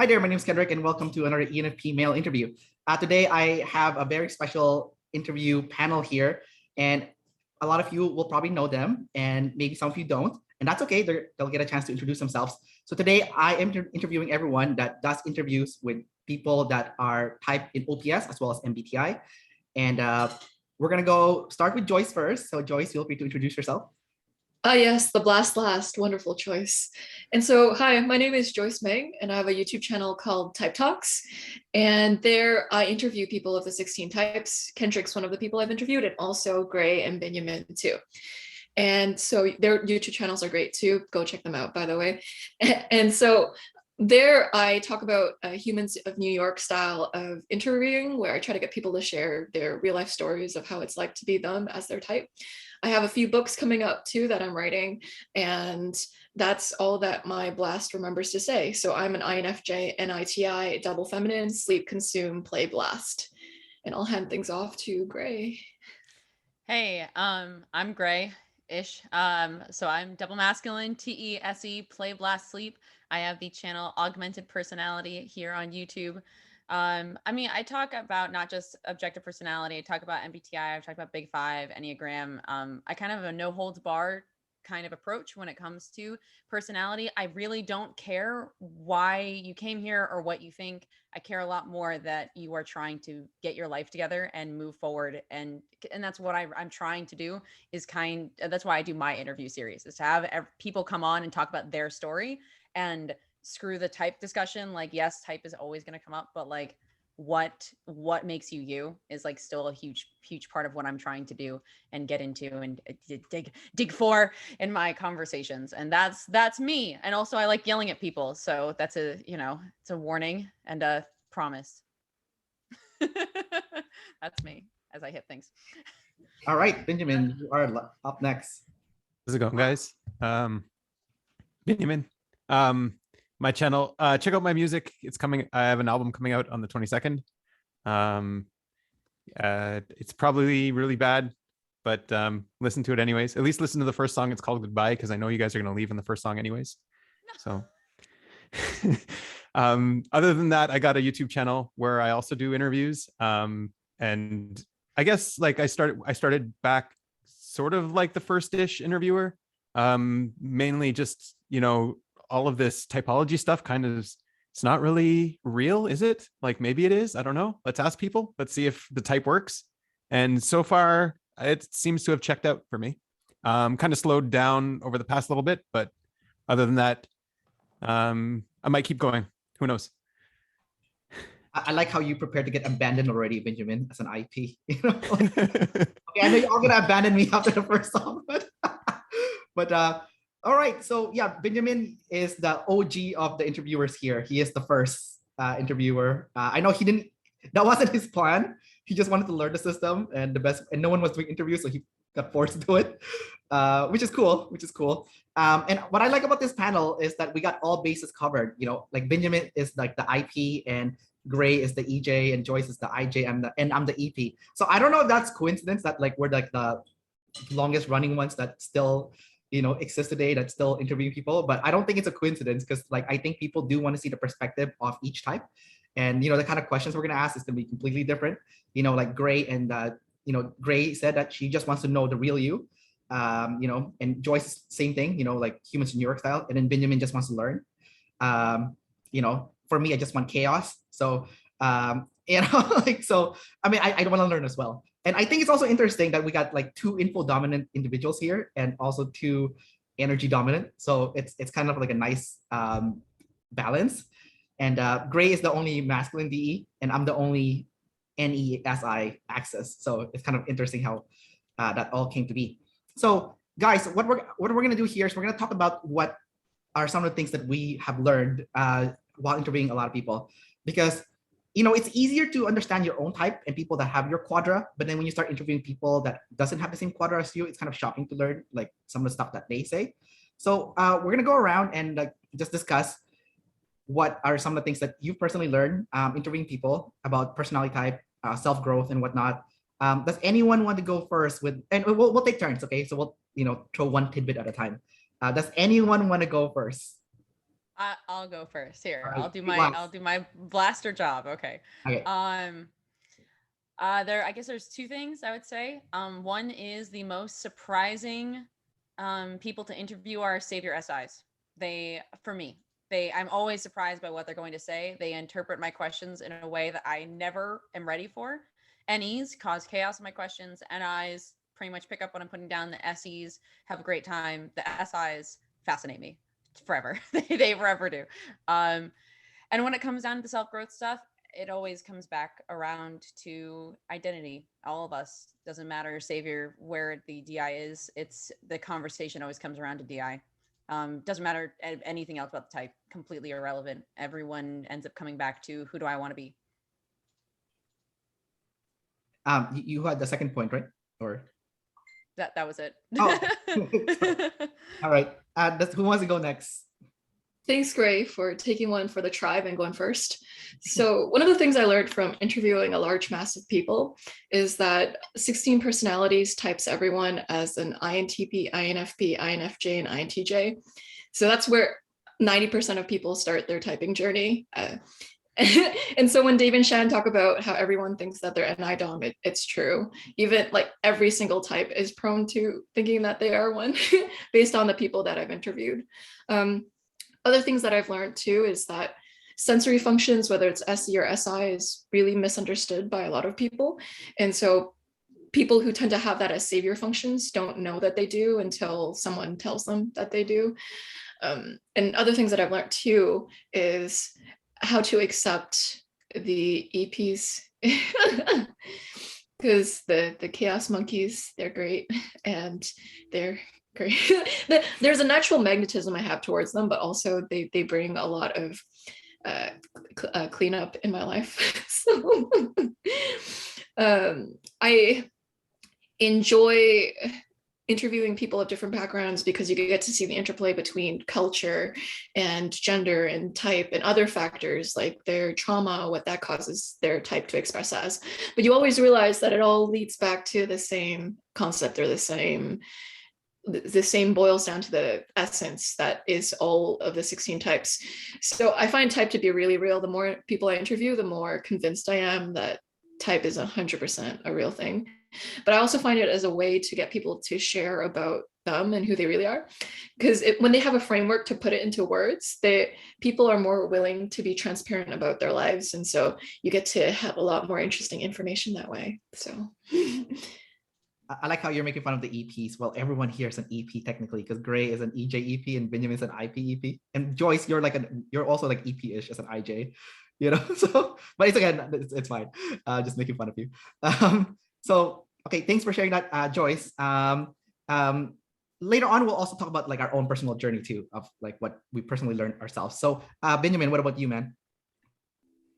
Hi there, my name is Kendrick, and welcome to another ENFP male interview. Today, I have a very special interview panel here, and a lot of you will probably know them, and maybe some of you don't, and that's okay. They'll get a chance to introduce themselves. So today, I am interviewing everyone that does interviews with people that are typed in OPS as well as MBTI, and we're gonna go start with Joyce first. So Joyce, feel free to introduce yourself. Yes, the blast last, wonderful choice. And so, hi, my name is Joyce Meng, and I have a YouTube channel called Type Talks. And there I interview people of the 16 types. Kendrick's one of the people I've interviewed, and also Gray and Binyamin too. And so their YouTube channels are great too. Go check them out, by the way. And so there I talk about Humans of New York style of interviewing, where I try to get people to share their real life stories of how it's like to be them as their type. I have a few books coming up too that I'm writing, and that's all that my blast remembers to say. So I'm an INFJ, NITI, double feminine, sleep, consume, play, blast. And I'll hand things off to Gray. Hey, I'm Gray-ish. So I'm double masculine, TESE, play, blast, sleep. I have the channel Augmented Personality here on YouTube. I talk about not just objective personality. I talk about MBTI. I talk about Big Five, Enneagram. I kind of have a no holds barred kind of approach when it comes to personality. I really don't care why you came here or what you think. I care a lot more that you are trying to get your life together and move forward. And that's what I'm trying to do that's why I do my interview series, is to have people come on and talk about their story and screw the type discussion. Like, yes, type is always going to come up, but like what makes you you is like still a huge part of what I'm trying to do and get into and dig for in my conversations. And that's me. And also I like yelling at people. So that's it's a warning and a promise. That's me as I hit things. All right, Binyamin, you are up next. How's it going, guys? Binyamin. My channel, check out my music. It's coming. I have an album coming out on the 22nd. It's probably really bad, but listen to it anyways. At least listen to the first song. It's called Goodbye, because I know you guys are going to leave in the first song anyways. So other than that, I got a YouTube channel where I also do interviews. And I guess like I started back sort of like the first-ish interviewer, mainly just, all of this typology stuff kind of, it's not really real, is it? Like maybe it is, I don't know. Let's ask people. Let's see if the type works. And so far it seems to have checked out for me. Kind of slowed down over the past little bit, but other than that, I might keep going. Who knows? I like how you prepared to get abandoned already, Binyamin, as an IP. Okay, I know you're all gonna abandon me after the first song, but all right. So yeah, Binyamin is the OG of the interviewers here. He is the first interviewer. I know that wasn't his plan. He just wanted to learn the system, and no one was doing interviews, so he got forced to do it, which is cool. And what I like about this panel is that we got all bases covered. Like Binyamin is like the IP, and Gray is the EJ, and Joyce is the IJ, and I'm the EP. So I don't know if that's coincidence that like we're like the longest running ones that still exist today, that's still interviewing people. But I don't think it's a coincidence, because like I think people do want to see the perspective of each type, and the kind of questions we're going to ask is going to be completely different. Like Gray and Gray said that she just wants to know the real you, and Joyce, same thing, like Humans in New York style, and then Binyamin just wants to learn. For me, I just want chaos. So so I mean, I want to learn as well. And I think it's also interesting that we got like 2 info dominant individuals here and also 2 energy dominant. So it's kind of like a nice balance. And Gray is the only masculine DE, and I'm the only NESI axis. So it's kind of interesting how that all came to be. So guys, what we're gonna do here is we're gonna talk about what are some of the things that we have learned while interviewing a lot of people, because it's easier to understand your own type and people that have your quadra, but then when you start interviewing people that doesn't have the same quadra as you, it's kind of shocking to learn like some of the stuff that they say. So we're gonna go around and like just discuss what are some of the things that you personally learned interviewing people about personality type, self-growth and whatnot. Does anyone want to go first and we'll take turns, okay? So we'll throw one tidbit at a time. Does anyone want to go first? I'll go first here. All right, I'll do my blaster job. Okay. Okay. I guess there's two things I would say. One is the most surprising people to interview are savior SIs. I'm always surprised by what they're going to say. They interpret my questions in a way that I never am ready for. NEs cause chaos in my questions. NIs pretty much pick up what I'm putting down. The SEs have a great time. The SIs fascinate me forever. They forever do. And when it comes down to the self-growth stuff, it always comes back around to identity. All of us, doesn't matter, savior, where the DI is, it's the conversation always comes around to DI. Doesn't matter anything else about the type, completely irrelevant. Everyone ends up coming back to who do I want to be? You had the second point, right? Or that was it. Oh. All right. Who wants to go next? Thanks, Gray, for taking one for the tribe and going first. So one of the things I learned from interviewing a large mass of people is that 16 personalities types everyone as an INTP, INFP, INFJ, and INTJ. So that's where 90% of people start their typing journey. And so when Dave and Shan talk about how everyone thinks that they're an IDOM, it's true. Even like every single type is prone to thinking that they are one based on the people that I've interviewed. Other things that I've learned too is that sensory functions, whether it's SE or SI, is really misunderstood by a lot of people. And so people who tend to have that as savior functions don't know that they do until someone tells them that they do. And other things that I've learned too is how to accept the EPs because the chaos monkeys, they're great and they're great. There's a natural magnetism I have towards them, but also they bring a lot of cleanup in my life. So I enjoy interviewing people of different backgrounds because you get to see the interplay between culture and gender and type and other factors like their trauma, what that causes their type to express as. But you always realize that it all leads back to the same concept or the same boils down to the essence that is all of the 16 types. So I find type to be really real. The more people I interview, the more convinced I am that type is 100% a real thing. But I also find it as a way to get people to share about them and who they really are. Because when they have a framework to put it into words, people are more willing to be transparent about their lives. And so you get to have a lot more interesting information that way. So I like how you're making fun of the EPs. Well, everyone here is an EP technically, because Gray is an EJ EP and Binyamin is an IP EP. And Joyce, you're also like EP-ish as an IJ, you know. So, but it's fine. Just making fun of you. So okay, thanks for sharing that, Joyce. Later on, we'll also talk about like our own personal journey too, of like what we personally learned ourselves. So, Binyamin, what about you, man?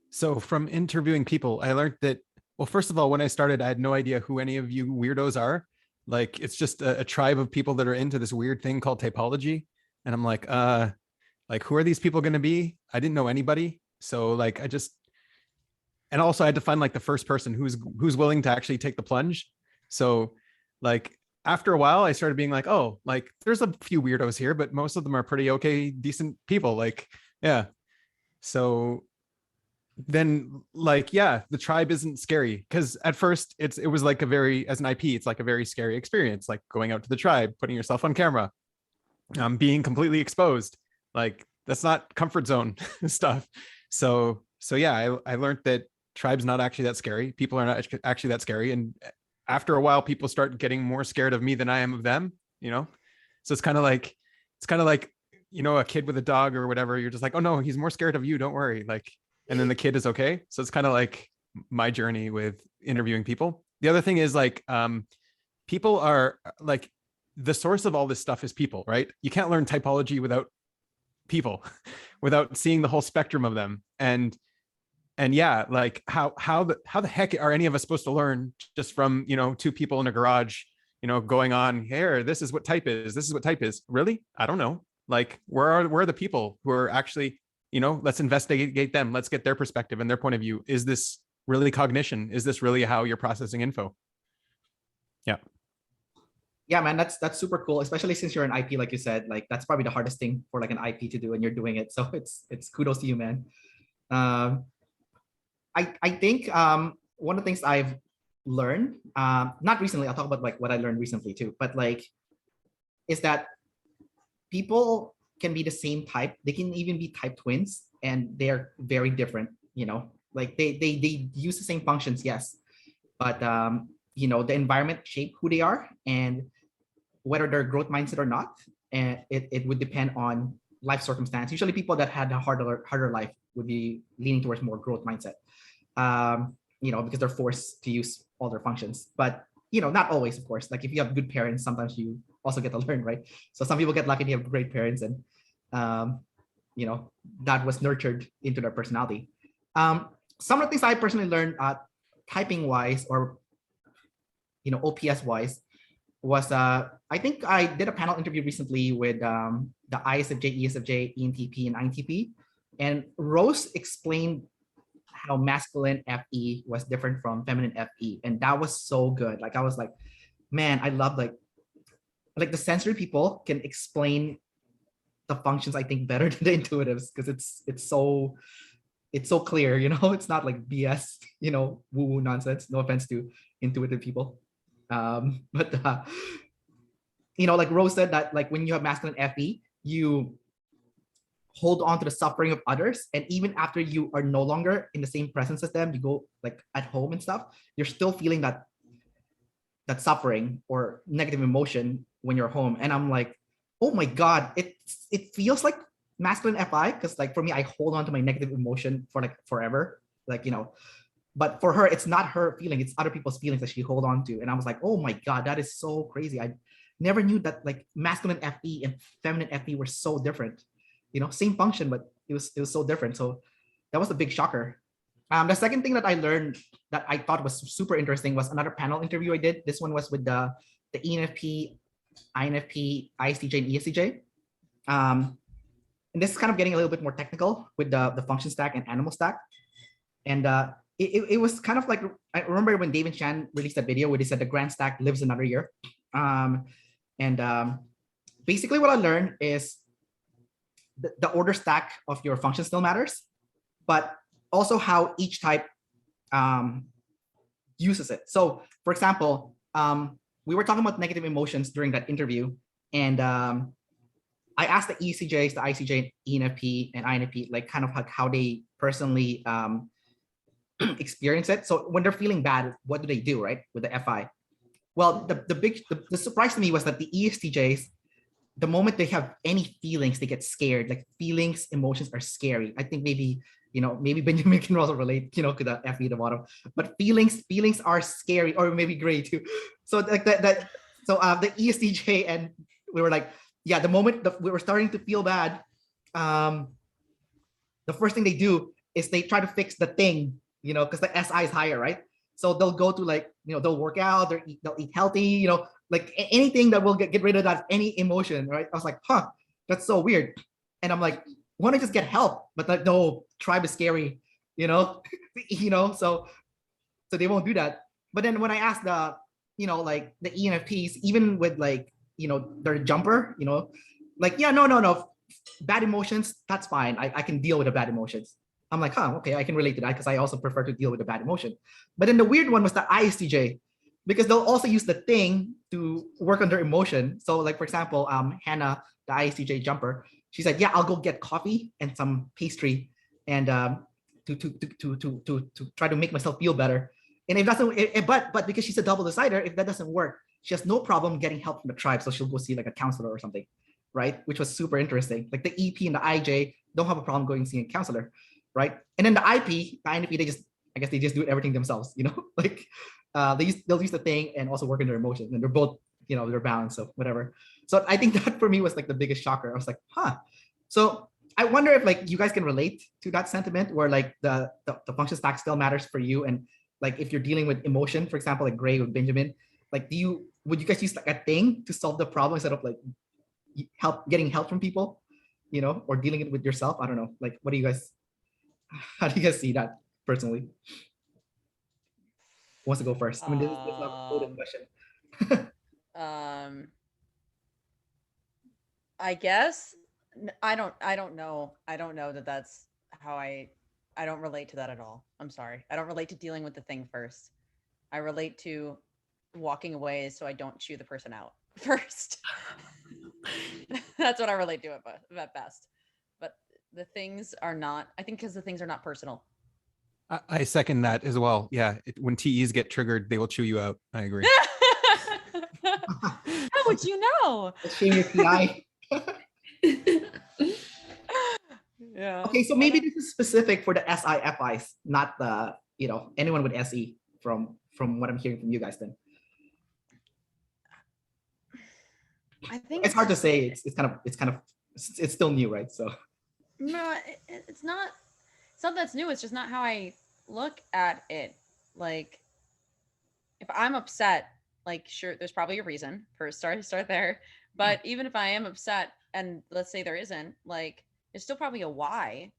So from interviewing people, I learned that, well, first of all, when I started, I had no idea who any of you weirdos are. Like, it's just a tribe of people that are into this weird thing called typology. And I'm like, who are these people going to be? I didn't know anybody. So like, and also I had to find like the first person who's willing to actually take the plunge. So like after a while, I started being like, oh, like there's a few weirdos here, but most of them are pretty okay, decent people. Like, yeah. So then like, yeah, the tribe isn't scary, because at first it was like as an IP, it's like a very scary experience, like going out to the tribe, putting yourself on camera, being completely exposed. Like that's not comfort zone stuff. So yeah, I learned that tribe's not actually that scary. People are not actually that scary. And after a while, people start getting more scared of me than I am of them, you know? So it's kind of like, you know, a kid with a dog or whatever, you're just like, oh no, he's more scared of you, don't worry. Like, and then the kid is okay. So it's kind of like my journey with interviewing people. The other thing is like, people are like, the source of all this stuff is people, right? You can't learn typology without people, without seeing the whole spectrum of them. And yeah, like how the heck are any of us supposed to learn just from, you know, two people in a garage, you know, going on here, this is what type is, this is what type is. Really? I don't know. Like, where are the people who are actually, you know, let's investigate them. Let's get their perspective and their point of view. Is this really cognition? Is this really how you're processing info? Yeah. Yeah, man, that's super cool, especially since you're an IP, like you said. Like that's probably the hardest thing for like an IP to do, and you're doing it. So it's kudos to you, man. Um, I think one of the things I've learned, not recently, I'll talk about like what I learned recently too, but like is that people can be the same type. They can even be type twins, and they're very different. You know, like they use the same functions, yes, but you know, the environment shape who they are, and whether they're growth mindset or not, and it would depend on life circumstance. Usually, people that had a harder life would be leaning towards more growth mindset. You know, because they're forced to use all their functions. But you know, not always, of course. Like if you have good parents, sometimes you also get to learn, right? So some people get lucky to have great parents, and you know, that was nurtured into their personality. Some of the things I personally learned, typing wise, or you know, OPS wise, was I think I did a panel interview recently with the ISFJ, ESFJ, ENTP, and INTP, and Rose explained how masculine FE was different from feminine FE, and that was so good. Like I was like, man, I love like the sensory people can explain the functions, I think, better than the intuitives, because it's so clear, you know. It's not like BS, you know, woo-woo nonsense. No offense to intuitive people. But you know, like Rose said, that like when you have masculine FE, you hold on to the suffering of others, and even after you are no longer in the same presence as them, you go like at home and stuff, you're still feeling that suffering or negative emotion when you're home. And I'm like, oh my god, it feels like masculine FI, because like for me, I hold on to my negative emotion for like forever, like, you know. But for her, it's not her feeling, it's other people's feelings that she hold on to. And I was like, oh my god, that is so crazy. I never knew that like masculine FE and feminine FE were so different. You know, same function, but it was so different. So that was a big shocker. The second thing that I learned that I thought was super interesting was another panel interview I did. This one was with the ENFP, INFP, ISTJ, and ESTJ. And this is kind of getting a little bit more technical with the function stack and animal stack. And it was kind of like, I remember when David Chan released that video where he said the grand stack lives another year. Basically what I learned is the order stack of your function still matters, but also how each type uses it. So for example, we were talking about negative emotions during that interview, and I asked the ECJs, the ICJ, ENFP, and INFP, like kind of like how they personally experience it. So when they're feeling bad, what do they do, right, with the FI? Well, the surprise to me was that the ESTJs, the moment they have any feelings, they get scared. Like feelings, emotions are scary. I think maybe, you know, maybe Binyamin can also relate, you know, to the FE at the bottom. But feelings are scary, or maybe gray too. So like the ESTJ, and we were like, yeah, the moment that we were starting to feel bad, the first thing they do is they try to fix the thing, you know, because the SI is higher, right? So they'll go to like, you know, they'll work out, they'll eat healthy, you know, like anything that will get rid of that, any emotion, right? I was like, huh, that's so weird. And I'm like, why don't I just get help? But like, no, tribe is scary, you know, you know, so they won't do that. But then when I asked the, you know, like the ENFPs, even with like, you know, their jumper, you know, like, yeah, no, bad emotions, that's fine. I can deal with the bad emotions. I'm like, huh, okay, I can relate to that, because I also prefer to deal with the bad emotion. But then the weird one was the ISTJ, because they'll also use the thing to work on their emotion. So like, for example, Hannah, the ISTJ jumper, she said, yeah, I'll go get coffee and some pastry, and to try to make myself feel better. And if doesn't, but because she's a double decider, if that doesn't work, she has no problem getting help from the tribe. So she'll go see like a counselor or something, right? Which was super interesting. Like the EP and the IJ don't have a problem going see a counselor, right? And then the IP, the INFP, I guess they just do everything themselves, you know, like they'll use the thing and also work on their emotions, and they're both, you know, they're balanced, so whatever. So I think that for me was like the biggest shocker. I was like, huh. So I wonder if like you guys can relate to that sentiment, where like the function stack still matters for you, and like if you're dealing with emotion, for example, like Gray with Binyamin, like would you guys use like a thing to solve the problem instead of like getting help from people, you know, or dealing it with yourself? I don't know. Like, how do you guys see that personally? Who wants to go first? I mean, this is not a loaded question. I guess I don't know. I don't know that that's how I don't relate to that at all. I'm sorry. I don't relate to dealing with the thing first. I relate to walking away so I don't chew the person out first. That's what I relate to at best. But the things are not, I think because the things are not personal. I second that as well. Yeah. When TEs get triggered, they will chew you out. I agree. How would you know? Shame your PI. Yeah. Okay, so maybe this is specific for the SIFIs, not the, anyone with SE from what I'm hearing from you guys then. I think It's hard to say. It's still new, right? So no, it's not that's new. It's just not how I look at it. Like, if I'm upset, like, sure, there's probably a reason. First, start there. But even if I am upset, and let's say there isn't, like, there's still probably a why.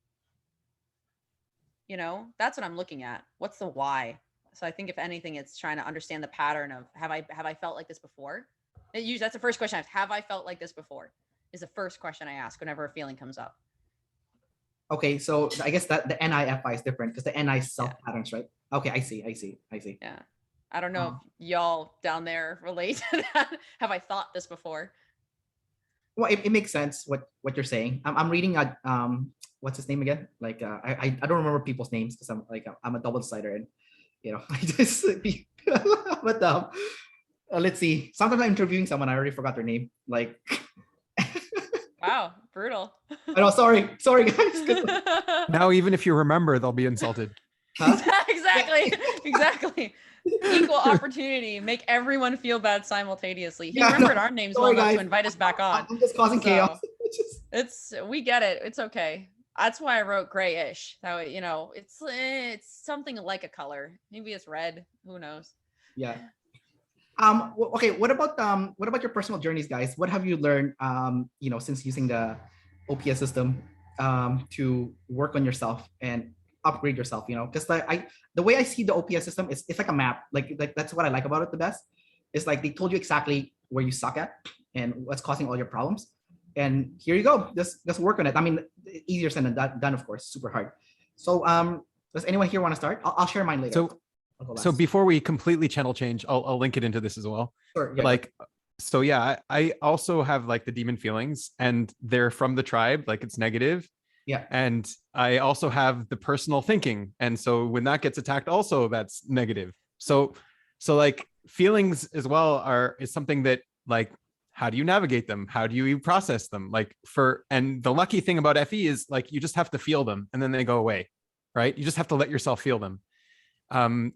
That's what I'm looking at. What's the why? So I think if anything, it's trying to understand the pattern of have I felt like this before? That's the first question I ask. Have I felt like this before? Is the first question I ask whenever a feeling comes up. okay, so I guess that the NIFI is different because the NI is self patterns, right? Okay, I see. Yeah. I don't know if y'all down there relate to that. Have I thought this before? Well, it makes sense what you're saying. I'm reading what's his name again? Like I don't remember people's names because I'm a double decider and I just but let's see. Sometimes I'm interviewing someone, I already forgot their name. Like wow, brutal. I know, sorry guys. Now, even if you remember, they'll be insulted. Huh? Exactly. Equal opportunity. Make everyone feel bad simultaneously. He Yeah, remembered our names well enough to invite us back on. I'm just causing chaos. We get it. It's okay. That's why I wrote grayish. That way, it's something like a color. Maybe it's red. Who knows? Yeah. Okay. What about your personal journeys, guys? What have you learned? Since using the OPS system, to work on yourself and upgrade yourself. Because the way I see the OPS system is it's like a map. Like that's what I like about it the best. It's like they told you exactly where you suck at and what's causing all your problems. And here you go. Just work on it. I mean, easier said than done, of course. Super hard. So does anyone here want to start? I'll share mine later. So before we completely channel change, I'll link it into this as well. Sure, yeah, like, so yeah, I also have like the demon feelings and they're from the tribe, like it's negative. Yeah. And I also have the personal thinking. And so when that gets attacked, also that's negative. So like feelings as well is something that like, how do you navigate them? How do you process them? And the lucky thing about FE is like, you just have to feel them and then they go away, right? You just have to let yourself feel them. And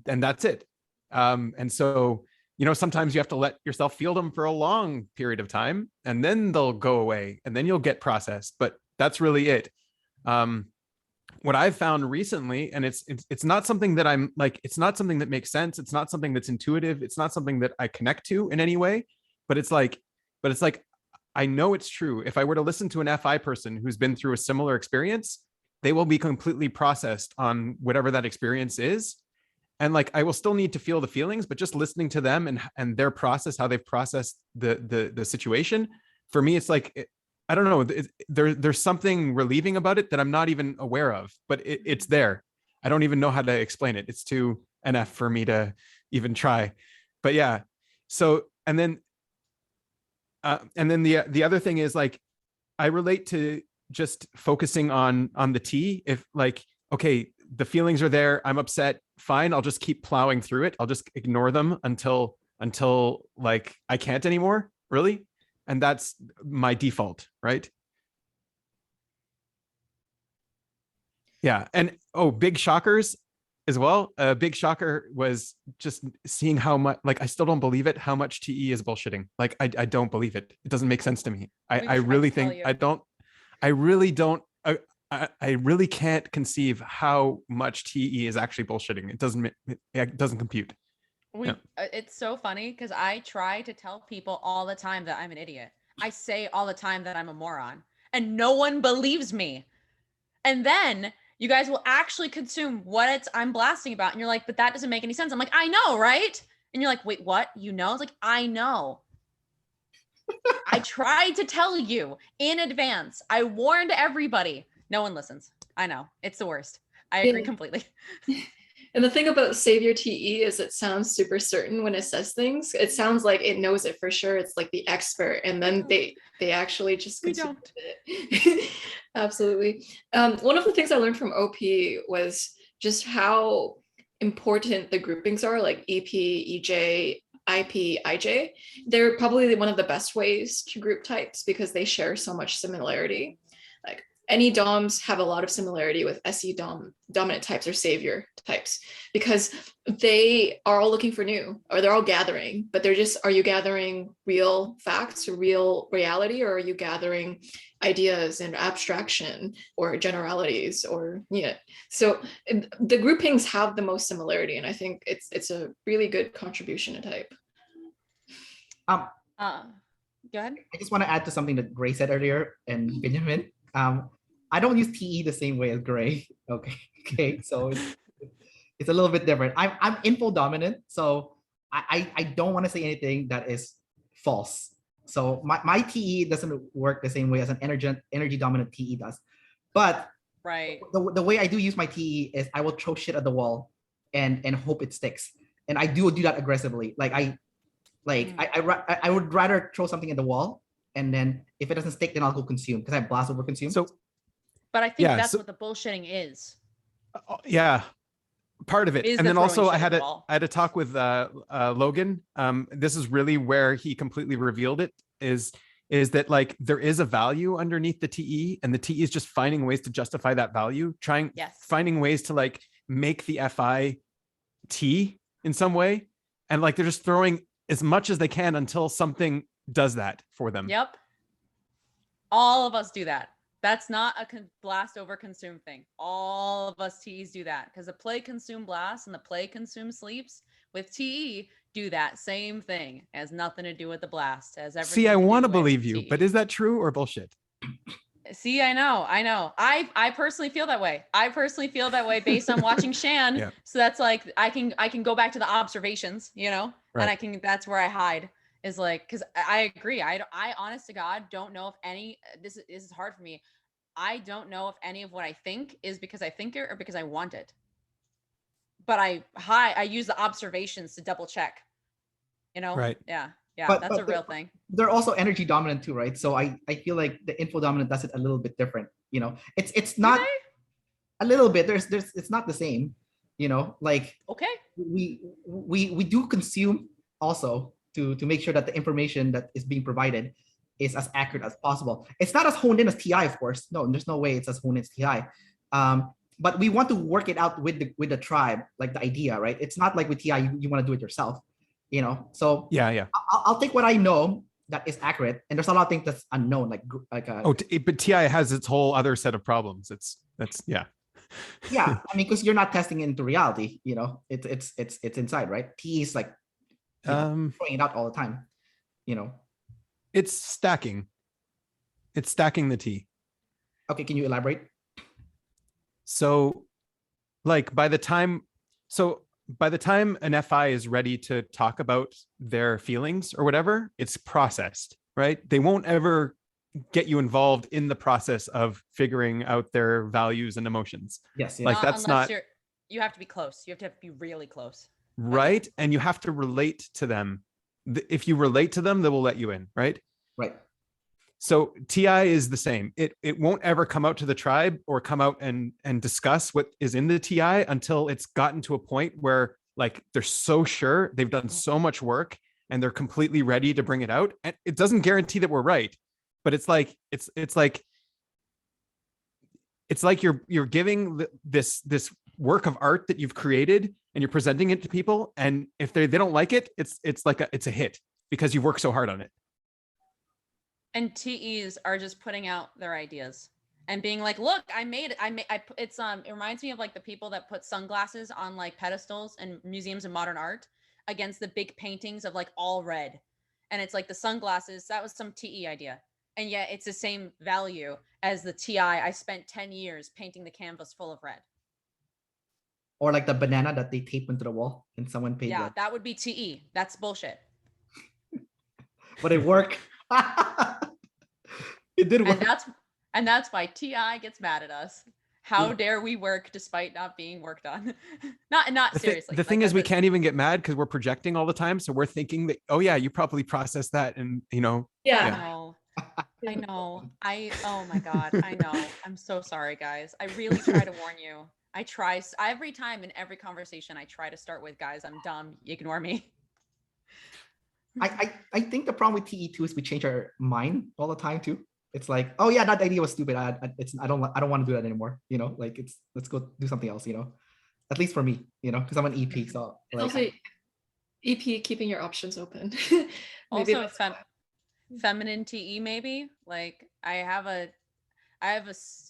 that's it. And so, sometimes you have to let yourself feel them for a long period of time and then they'll go away and then you'll get processed, but that's really it. What I've found recently, and it's not something that I'm like, it's not something that makes sense. It's not something that's intuitive. It's not something that I connect to in any way, but it's like, I know it's true. If I were to listen to an FI person who's been through a similar experience, they will be completely processed on whatever that experience is. And like, I will still need to feel the feelings, but just listening to them and their process, how they've processed the situation, for me, it's like, I don't know, there's something relieving about it that I'm not even aware of, but it's there. I don't even know how to explain it. It's too NF for me to even try, but yeah. So, and then the other thing is like, I relate to just focusing on the T. If like, okay, the feelings are there, I'm upset, fine, I'll just keep plowing through it. I'll just ignore them until like I can't anymore, really. And that's my default, right? Yeah. And big shockers as well. A big shocker was just seeing how much, like, I still don't believe it, how much TE is bullshitting. Like, I don't believe it. It doesn't make sense to me. I really think I really can't conceive how much TE is actually bullshitting. It doesn't compute. It's so funny because I try to tell people all the time that I'm an idiot. I say all the time that I'm a moron and no one believes me. And then you guys will actually consume what I'm blasting about. And you're like, but that doesn't make any sense. I'm like, I know, right? And you're like, wait, what? You know? It's like, I know. I tried to tell you in advance. I warned everybody. No one listens. I know. It's the worst. I agree completely. And the thing about Savior TE is it sounds super certain when it says things. It sounds like it knows it for sure. It's like the expert, and then they actually just consume it. Absolutely. One of the things I learned from OP was just how important the groupings are, like EP, EJ, IP, IJ. They're probably one of the best ways to group types because they share so much similarity. Like any DOMs have a lot of similarity with SE dominant types or savior types because they are all looking for new, or they're all gathering, but they're just, are you gathering real facts or real reality, or are you gathering ideas and abstraction or generalities, or so the groupings have the most similarity, and I think it's a really good contribution to type. Go ahead. I just want to add to something that Gray said earlier and Binyamin. I don't use TE the same way as Gray. Okay, so it's a little bit different. I'm info dominant, so I don't want to say anything that is false. So my TE doesn't work the same way as an energy dominant TE does. But right, the way I do use my TE is I will throw shit at the wall and hope it sticks. And I do that aggressively. I would rather throw something at the wall, and then if it doesn't stick, then I'll go consume, because I blast over consume. So, but I think that's what the bullshitting is. Yeah, part of it. Is and the then also throwing I shit at the wall. had a talk with Logan. This is really where he completely revealed it, is that like there is a value underneath the TE, and the TE is just finding ways to justify that value, finding ways to like make the FI T in some way. And like they're just throwing as much as they can until something does that for them. Yep. All of us do that. That's not a blast over consume thing. All of us TEs do that, because the play consume blast and the play consume sleeps with TE do that same thing. It has nothing to do with the blast. It has everything See, I to want to do believe with you, TE. but is that true or bullshit? See, I know. I personally feel that way. I personally feel that way based on watching Shan. Yeah. So that's like, I can go back to the observations, and that's where I hide, is like, because I agree. I honest to God don't know if any, this is hard for me. I don't know if any of what I think is because I think it or because I want it. But I use the observations to double check, Right. Yeah. But That's a real thing. They're also energy dominant too, right? So I feel like the info dominant does it a little bit different. It's not a little bit. There's it's not the same. Like okay, we do consume also to make sure that the information that is being provided is as accurate as possible. It's not as honed in as TI, of course. No, there's no way it's as honed in as TI. But we want to work it out with the tribe, like the idea, right? It's not like with TI, you want to do it yourself. So yeah. I'll take what I know that is accurate, and there's a lot of things that's unknown, but TI has its whole other set of problems. That's yeah. I mean, because you're not testing it into reality, it's inside, right? TE is like throwing it out all the time, It's stacking the T. Okay, can you elaborate? So like by the time an FI is ready to talk about their feelings or whatever, it's processed, right? They won't ever get you involved in the process of figuring out their values and emotions. Yes. Like that's not, you have to be close. You have to be really close. Right. And you have to relate to them. If you relate to them, they will let you in, right? Right. So TI is the same. It won't ever come out to the tribe or come out and discuss what is in the TI until it's gotten to a point where like they're so sure, they've done so much work and they're completely ready to bring it out. And it doesn't guarantee that we're right, but it's like you're giving this work of art that you've created and you're presenting it to people, and if they don't like it, it's a hit because you've worked so hard on it. And TEs are just putting out their ideas and being like, look, it reminds me of like the people that put sunglasses on like pedestals and museums of modern art against the big paintings of like all red. And it's like the sunglasses, that was some TE idea. And yet it's the same value as the TI. I spent 10 years painting the canvas full of red. Or like the banana that they tape into the wall and someone paid Yeah, that. that would be TE. That's bullshit. But it worked. It did work. And that's why TI gets mad at us. How dare we work despite not being worked on? Not seriously. The thing is, we can't even get mad because we're projecting all the time. So we're thinking that, oh yeah, you probably processed that, and Yeah. I know. Oh my God. I know. I'm so sorry, guys. I really try to warn you. I try every time in every conversation. I try to start with, guys, I'm dumb. Ignore me. I think the problem with TE2 is we change our mind all the time too. It's like, oh yeah, that idea was stupid. I don't want to do that anymore. Like let's go do something else. At least for me, because I'm an EP. So It's also EP, keeping your options open. Also, feminine TE maybe. Like I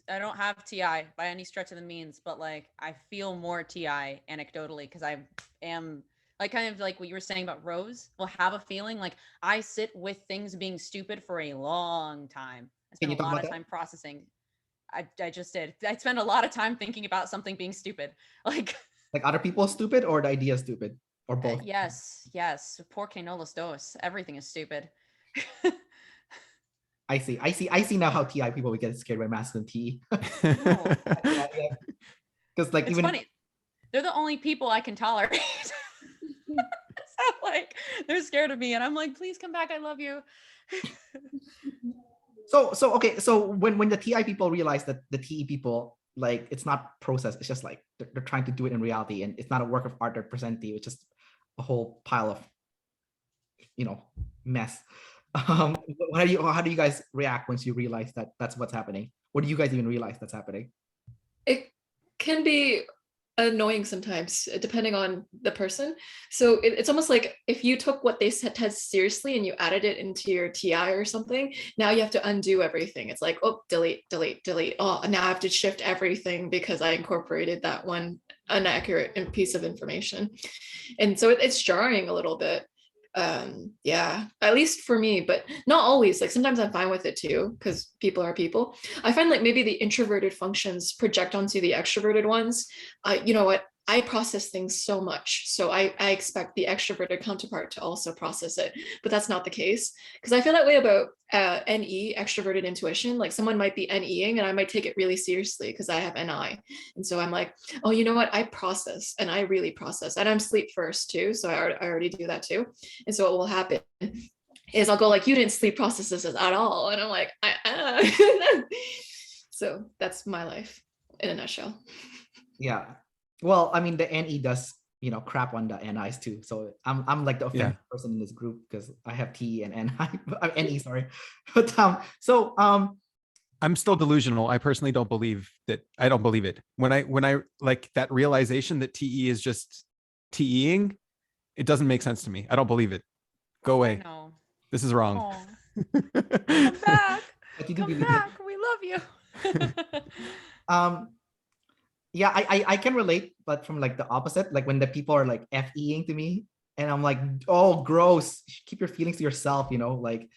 don't have TI by any stretch of the means, but like I feel more TI anecdotally because I am like kind of like what you were saying about Rose. Will have a feeling like I sit with things being stupid for a long time. I spend a lot of time processing. I just did. I spend a lot of time thinking about something being stupid. Like other people are stupid or the idea is stupid or both. Yes. Porque no los dos. Everything is stupid. I see now how TI people would get scared by masculine TE. Because like it's even funny. They're the only people I can tolerate. So like they're scared of me and I'm like, please come back. I love you. So okay. So when the TI people realize that the TE people, like, it's not process, it's just like they're trying to do it in reality, and it's not a work of art they're presenting, it's just a whole pile of mess. How do you guys react once you realize that that's what's happening? What do you guys even realize that's happening? It can be annoying sometimes depending on the person. So it's almost like if you took what they said seriously and you added it into your TI or something, now you have to undo everything. It's like, oh, delete. Oh, now I have to shift everything because I incorporated that one inaccurate piece of information. And so it's jarring a little bit. Yeah, at least for me, but not always. Like sometimes I'm fine with it too, because people are people. I find like maybe the introverted functions project onto the extroverted ones. You know what? I process things so much, so I expect the extroverted counterpart to also process it, but that's not the case, because I feel that way about NE, extroverted intuition. Like someone might be NEing and I might take it really seriously because I have NI, and so I'm like, oh, you know what? I process, and I really process, and I'm sleep first too, so I already do that too. And so what will happen is I'll go like, you didn't sleep process this at all, and I'm like, so that's my life in a nutshell. Yeah. Well, I mean, the NE does, crap on the NIs too. So I'm like the offended person in this group because I have T and NI, NE, sorry. But I'm still delusional. I personally don't believe that. I don't believe it. When I like that realization that TE is just TEing, it doesn't make sense to me. I don't believe it. Go away. No. This is wrong. Come back. Come back. We love you. Yeah, I can relate, but from like the opposite, like when the people are like FEing to me and I'm like, oh, gross, keep your feelings to yourself, like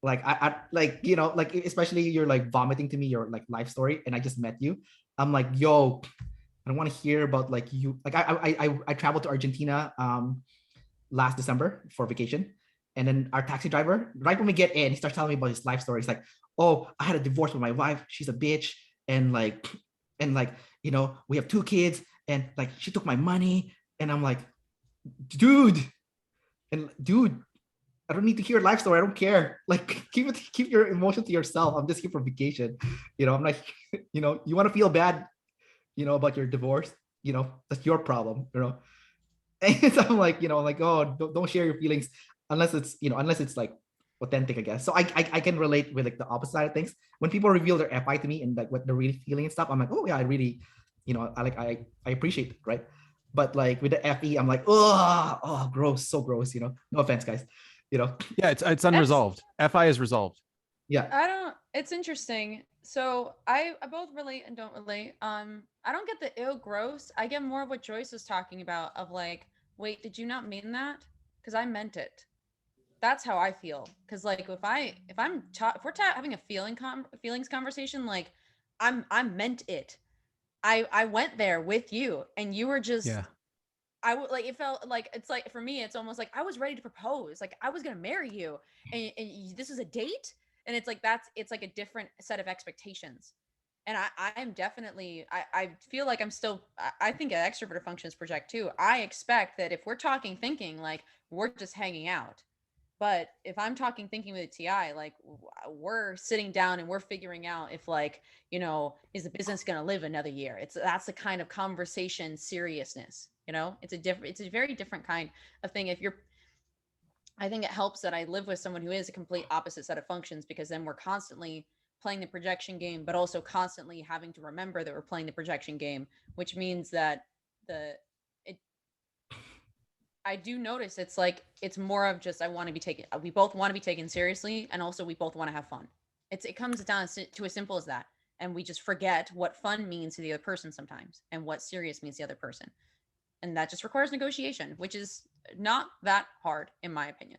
I like, like especially you're like vomiting to me your like life story and I just met you. I'm like, yo, I don't want to hear about like you. Like I traveled to Argentina last December for vacation. And then our taxi driver, right when we get in, he starts telling me about his life story. He's like, oh, I had a divorce with my wife. She's a bitch. And like, we have 2 kids and like, she took my money. And I'm like, dude, I don't need to hear your life story. I don't care. Like, keep your emotions to yourself. I'm just here for vacation. I'm like, you want to feel bad, about your divorce, that's your problem, And so I'm like, oh, don't share your feelings unless it's like authentic, I guess. So I can relate with like the opposite side of things. When people reveal their FI to me and like what they're really feeling and stuff, I'm like, oh yeah, I really, I appreciate it, right? But like with the FE, I'm like, oh, gross, so gross, No offense, guys, Yeah, it's unresolved. FI is resolved. Yeah. It's interesting. So I both relate and don't relate. I don't get the ill gross. I get more of what Joyce was talking about of like, wait, did you not mean that? Because I meant it. That's how I feel. Because like if we're having a feelings conversation, like I meant it. I went there with you, and you were just, Yeah. I would like, it felt like, it's like, for me, it's almost like I was ready to propose. Like I was going to marry you, and this is a date. And it's like, it's like a different set of expectations. And I am definitely, I feel like I'm still, I think an extroverted functions project too. I expect that if we're talking thinking, like we're just hanging out. But if I'm talking thinking with a TI, like we're sitting down and we're figuring out if, like, you know, is the business going to live another year? That's the kind of conversation seriousness, you know, it's a very different kind of thing. I think it helps that I live with someone who is a complete opposite set of functions, because then we're constantly playing the projection game, but also constantly having to remember that we're playing the projection game, which means that I do notice it's like, it's more of just, we both want to be taken seriously, and also we both want to have fun. It comes down to as simple as that. And we just forget what fun means to the other person sometimes, and what serious means to the other person. And that just requires negotiation, which is not that hard, in my opinion.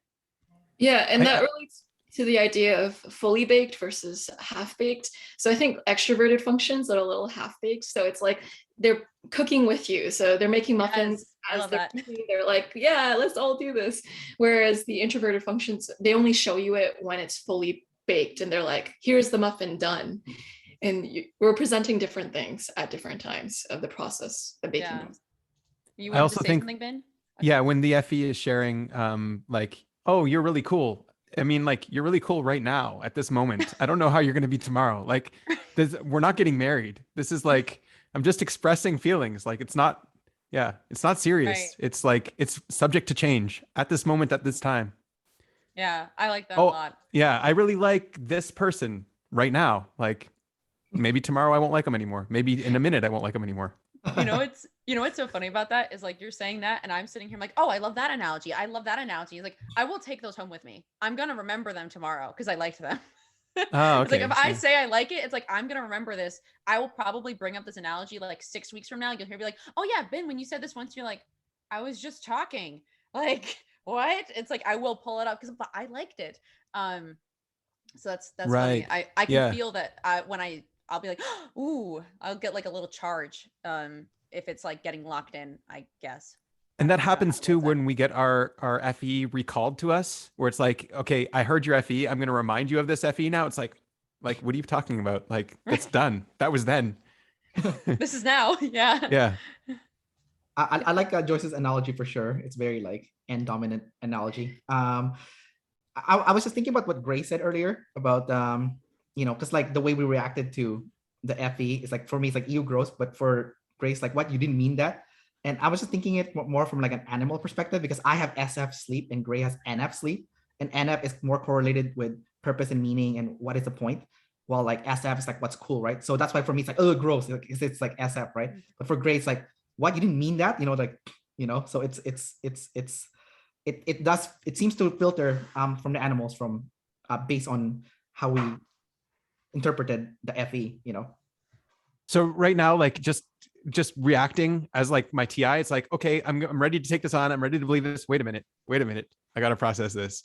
Yeah, and that relates to the idea of fully baked versus half baked. So I think extroverted functions are a little half baked. So it's like they're cooking with you. So they're making muffins. Yes, I love that. They're like, yeah, let's all do this. Whereas the introverted functions, they only show you it when it's fully baked, and they're like, here's the muffin done. And we're presenting different things at different times of the process of baking. Yeah. You I want also to say think, something, Ben? yeah, when the FE is sharing, like, oh, you're really cool. I mean, like, you're really cool right now at this moment. I don't know how you're going to be tomorrow. Like, we're not getting married. This is like, I'm just expressing feelings. Like, it's not serious. Right. It's like, it's subject to change at this moment, at this time. Yeah, I like that a lot. Yeah, I really like this person right now. Like, maybe tomorrow I won't like them anymore. Maybe in a minute I won't like them anymore. You know what's so funny about that is, like, you're saying that and I'm sitting here, I'm like, oh, I love that analogy. I love that analogy. It's like, I will take those home with me. I'm gonna remember them tomorrow because I liked them. Oh, It's like, okay. if I say I like it, it's like, I'm gonna remember this. I will probably bring up this analogy like 6 weeks from now. You'll hear me like, oh yeah, Ben, when you said this once, you're like, I was just talking. Like, what? It's like, I will pull it up because I liked it. So that's Right. funny. I can feel that when I'll be like, ooh, I'll get like a little charge. If it's like getting locked in, I guess. And that happens too when we get our FE recalled to us, where it's like, okay, I heard your FE. I'm going to remind you of this FE now. It's like, what are you talking about? Like, it's done. That was then. This is now. Yeah. Yeah. I like Joyce's analogy for sure. It's very like end dominant analogy. I was just thinking about what Gray said earlier about you know, because like the way we reacted to the FE is like, for me it's like ew gross, but for Grace, like, what, you didn't mean that? And I was just thinking it more from like an animal perspective, because I have SF sleep and Gray has NF sleep, and NF is more correlated with purpose and meaning and what is the point, while like SF is like what's cool, right? So that's why for me it's like, oh, gross, like, it's like SF, right? But for Gray it's like, what, you didn't mean that, you know, like, you know. So it seems to filter from the animals from based on how we interpreted the FE, you know. So right now, like, just reacting as like my TI, it's like, okay, I'm ready to take this on. I'm ready to believe this. Wait a minute. I got to process this.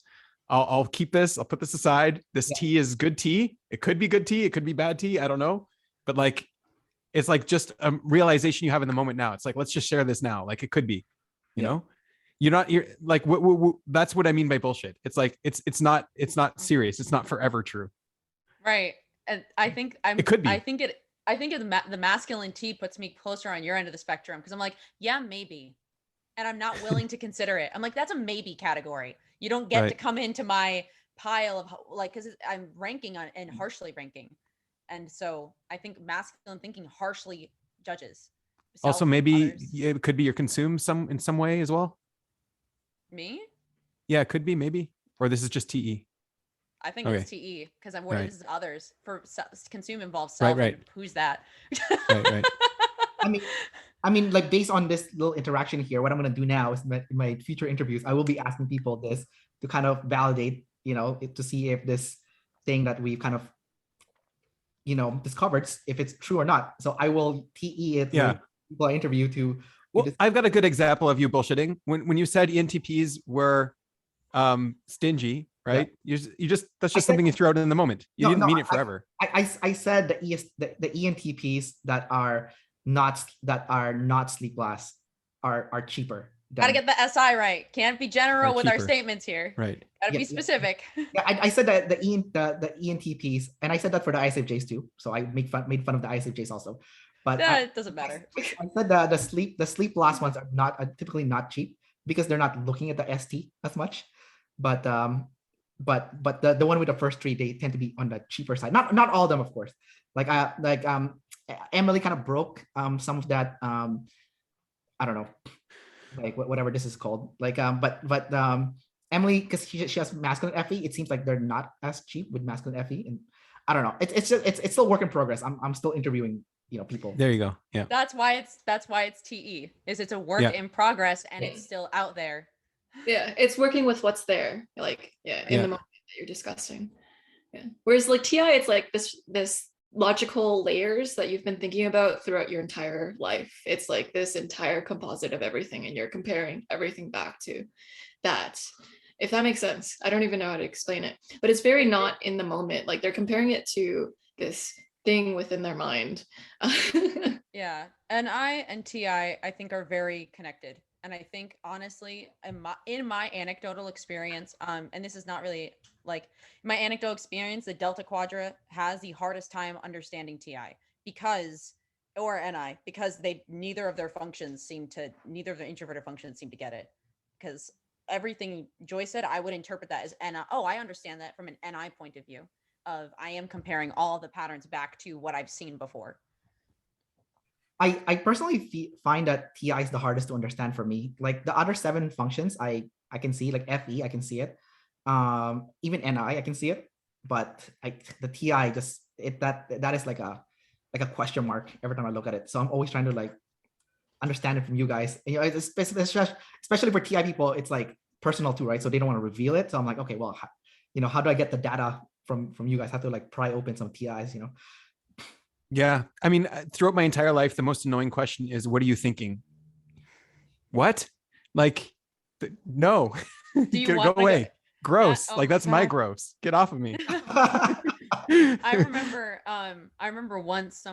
I'll keep this. I'll put this aside. This tea is good tea. It could be good tea. It could be bad tea. I don't know. But like, it's like just a realization you have in the moment now. It's like, let's just share this now. Like, it could be, you know, you're like, that's what I mean by bullshit. It's like, it's not serious. It's not forever true. Right. And I think it could be. I think the masculine T puts me closer on your end of the spectrum, because I'm like, yeah, maybe. And I'm not willing to consider it. I'm like, that's a maybe category. You don't get to come into my pile of like, because I'm ranking on and harshly ranking. And so I think masculine thinking harshly judges. Also, maybe it could be your consume in some way as well. Me? Yeah, it could be, maybe. Or this is just TE. I think it's TE, because I'm worried this is others. For consume involves self. Right. Who's that? Right. I mean, like, based on this little interaction here, what I'm going to do now is in my future interviews, I will be asking people this to kind of validate, you know, to see if this thing that we've kind of, you know, discovered, if it's true or not. So I will TE it. Yeah. People I interview to. Well, I've got a good example of you bullshitting. When you said ENTPs were stingy, right? You just that's just something you threw out in the moment. You didn't mean it forever. I said the ENTPs that are that are not sleep blast are cheaper. Gotta get the SI right. Can't be general with our cheaper. statements here. Right. Gotta be Yeah. specific. Yeah, I said that the ENTPs, and I said that for the ISFJs too. So I made fun of the ISFJs also. But It doesn't matter. I said the sleep blast ones are typically not cheap because they're not looking at the ST as much. But the one with the first three, they tend to be on the cheaper side. Not all of them, of course. Emily kind of broke some of that. I don't know, like whatever this is called. Emily, because she has masculine FE, it seems like they're not as cheap with masculine FE, and I don't know. It's still work in progress. I'm still interviewing people. There you go. Yeah. That's why it's TE. It's a work in progress, and it's still out there. Yeah, it's working with what's there, like in the moment that you're discussing. Yeah. Whereas like TI, it's like this logical layers that you've been thinking about throughout your entire life. It's like this entire composite of everything, and you're comparing everything back to that. If that makes sense. I don't even know how to explain it, but it's very not in the moment. Like they're comparing it to this thing within their mind. Yeah, and I and TI I think are very connected. And I think honestly, in my anecdotal experience, and this is not really like my anecdotal experience, the Delta Quadra has the hardest time understanding TI because neither of their introverted functions seem to get it. Because everything Joyce said, I would interpret that as NI. Oh, I understand that from an NI point of view of I am comparing all the patterns back to what I've seen before. I personally find that TI is the hardest to understand for me. Like the other 7 functions, I can see, like FE, I can see it. Even NI, I can see it. But the TI that is like a question mark every time I look at it. So I'm always trying to like understand it from you guys. Especially for TI people, it's like personal too, right? So they don't want to reveal it. So I'm like, okay, well, how do I get the data from you guys? I have to like pry open some TIs, Yeah. I mean, throughout my entire life, the most annoying question is, what are you thinking? What? Like, no. Do you go away. Gross. Oh like that's my gross. Get off of me. I remember once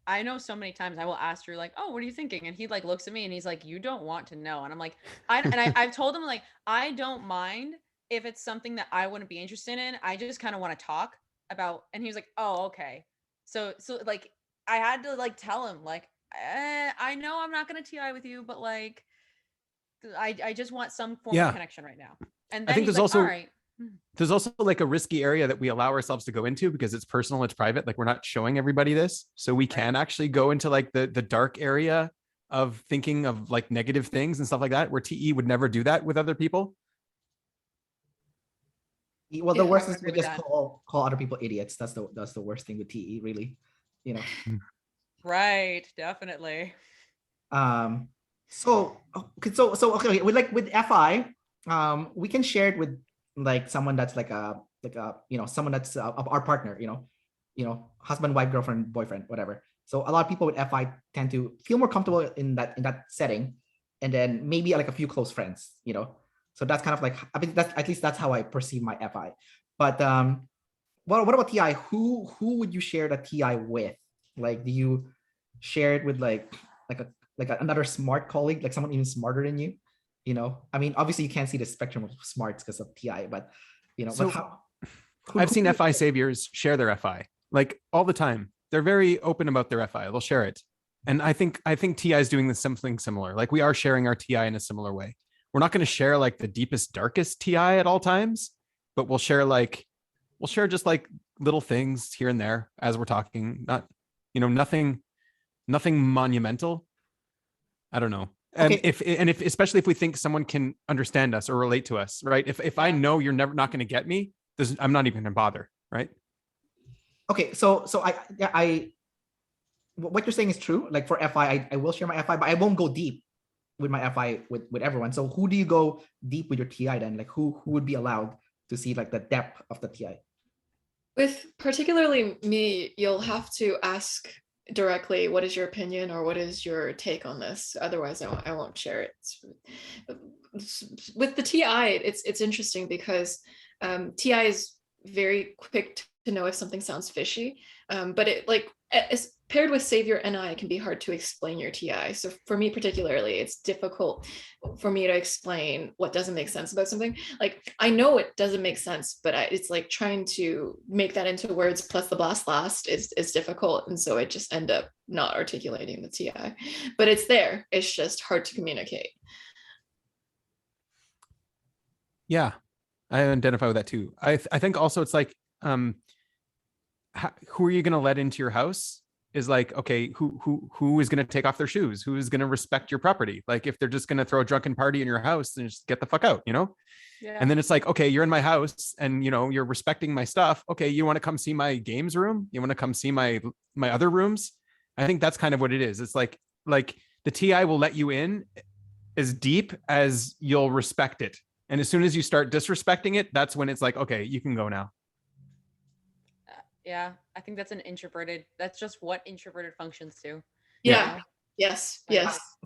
I know so many times I will ask Drew like, oh, what are you thinking? And he like looks at me and he's like, you don't want to know. And I'm like, I've told him like, I don't mind if it's something that I wouldn't be interested in. I just kind of want to talk about. And he was like, oh, okay. So like I had to like tell him like, I know I'm not going to TI with you, but like, I just want some form of connection right now. And then I think there's also, all right. There's also like a risky area that we allow ourselves to go into because it's personal, it's private. Like we're not showing everybody this. So we can actually go into like the dark area of thinking of like negative things and stuff like that, where TE would never do that with other people. Well, the worst is to just call other people idiots. That's the worst thing with TE, really. Right, definitely. So okay, with FI, we can share it with like someone that's like a someone that's our partner, husband, wife, girlfriend, boyfriend, whatever. So a lot of people with FI tend to feel more comfortable in that setting, and then maybe like a few close friends, So that's kind of like, I mean, at least that's how I perceive my FI. But what about TI? Who would you share the TI with? Like, do you share it with like another smart colleague, like someone even smarter than you? I mean, obviously you can't see the spectrum of smarts because of TI, but I've seen FI saviors share their FI like all the time. They're very open about their FI. They'll share it. And I think TI is doing something similar. Like we are sharing our TI in a similar way. We're not going to share like the deepest, darkest TI at all times, but we'll share just like little things here and there as we're talking, not, nothing monumental. I don't know. And okay. Especially if we think someone can understand us or relate to us, right? If I know you're not going to get me, I'm not even going to bother, right? Okay. So I what you're saying is true. Like for FI, I will share my FI, but I won't go deep with my FI with everyone. So who do you go deep with your TI then? Like who would be allowed to see like the depth of the TI? With particularly me, you'll have to ask directly, what is your opinion or what is your take on this? Otherwise I won't share it. With the TI, it's interesting because TI is very quick to know if something sounds fishy, but it like paired with Savior NI, it can be hard to explain your TI. So for me particularly, it's difficult for me to explain what doesn't make sense about something. Like I know it doesn't make sense, but it's like trying to make that into words plus the blast last is difficult. And so I just end up not articulating the TI, but it's there. It's just hard to communicate. Yeah, I identify with that too. I think also it's like, who are you going to let into your house is like, okay, who is going to take off their shoes? Who is going to respect your property? Like if they're just going to throw a drunken party in your house, then just get the fuck out, you know? Yeah. And then it's like, okay, you're in my house and, you know, you're respecting my stuff. Okay, you want to come see my games room? You want to come see my other rooms? I think that's kind of what it is. It's like the TI will let you in as deep as you'll respect it. And as soon as you start disrespecting it, that's when it's like, okay, you can go now. Yeah, I think that's that's just what introverted functions do. Yeah. Yes.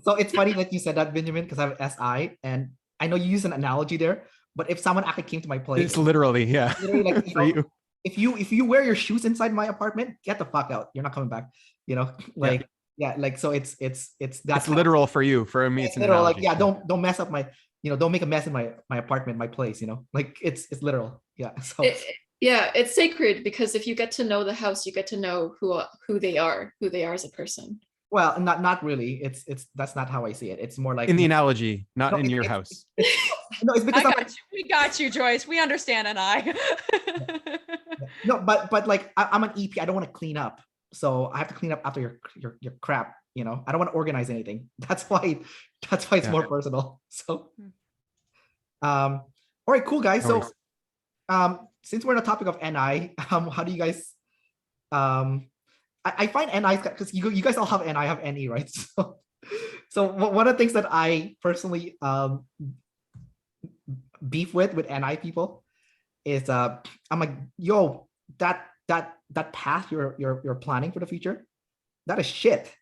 So it's funny that you said that, Binyamin, because I have SI, and I know you use an analogy there, but if someone actually came to my place, it's literally, yeah. Literally like, for you. If you wear your shoes inside my apartment, get the fuck out. You're not coming back. You know, like like so it's that's literal for you. For me, it's an literal. analogy. Like don't mess up my, you know, don't make a mess in my apartment, my place. You know, like it's literal. Yeah. So. Yeah, it's sacred because if you get to know the house, you get to know who they are as a person. Well, not really. It's that's not how I see it. It's more like in the analogy, not in your house. No, it's because we got you, Joyce. We understand, and I. No, but like I'm an EP. I don't want to clean up, so I have to clean up after your crap. You know, I don't want to organize anything. That's why it's more personal. So, all right, cool guys. So, since we're on the topic of NI, how do you guys, I find NI, because you guys all have NI, I have NE, right? So one of the things that I personally beef with NI people is I'm like, yo, that path you're planning for the future, that is shit.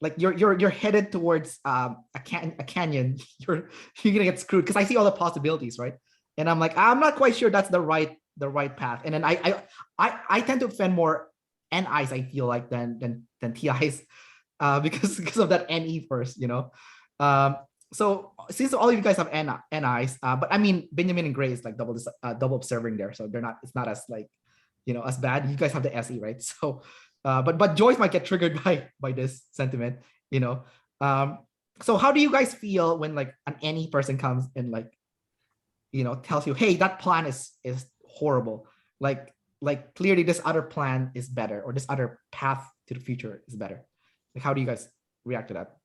Like you're headed towards a canyon. You're gonna get screwed, because I see all the possibilities, right? And I'm like, I'm not quite sure that's the right path. And then I tend to offend more NIs, I feel like, than TIs, because of that NE first, you know. So since all of you guys have NIs, but I mean Binyamin and Gray is like double observing there, so it's not as like, you know, as bad. You guys have the SE, right? So but Joyce might get triggered by this sentiment, you know. So how do you guys feel when like an NE person comes and like, you know, tells you, hey, that plan is horrible, like clearly this other plan is better, or this other path to the future is better? Like, how do you guys react to that?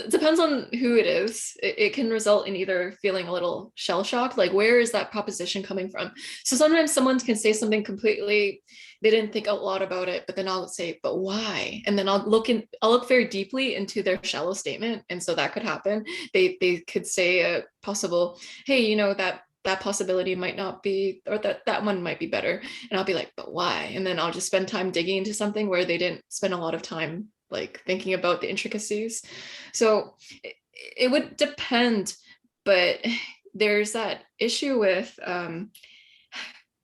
Depends on who it is. It can result in either feeling a little shell-shocked, like where is that proposition coming from? So sometimes someone can say something completely, they didn't think a lot about it, but then I'll say, but why? And then I'll look very deeply into their shallow statement. And so that could happen. They could say a possible, hey, you know, that possibility might not be, or that one might be better. And I'll be like, but why? And then I'll just spend time digging into something where they didn't spend a lot of time like thinking about the intricacies. So it would depend, but there's that issue with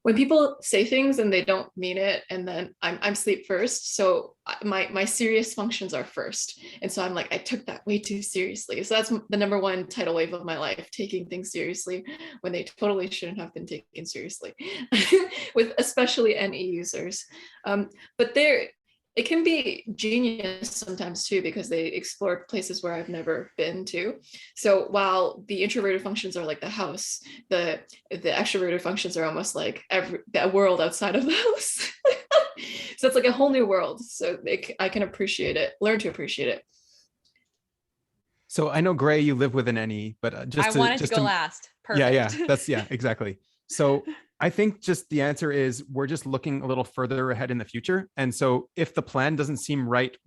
when people say things and they don't mean it, and then I'm sleep first, so my serious functions are first, and so I'm like, I took that way too seriously. So that's the number one tidal wave of my life, taking things seriously when they totally shouldn't have been taken seriously, with especially NE users. But it can be genius sometimes too, because they explore places where I've never been to. So while the introverted functions are like the house, the extroverted functions are almost like that world outside of the house. So it's like a whole new world. So I can appreciate it, learn to appreciate it. So I know, Gray, you live with an NE, but I wanted to go last. Perfect. Yeah, exactly. So I think just the answer is we're just looking a little further ahead in the future. And so if the plan doesn't seem right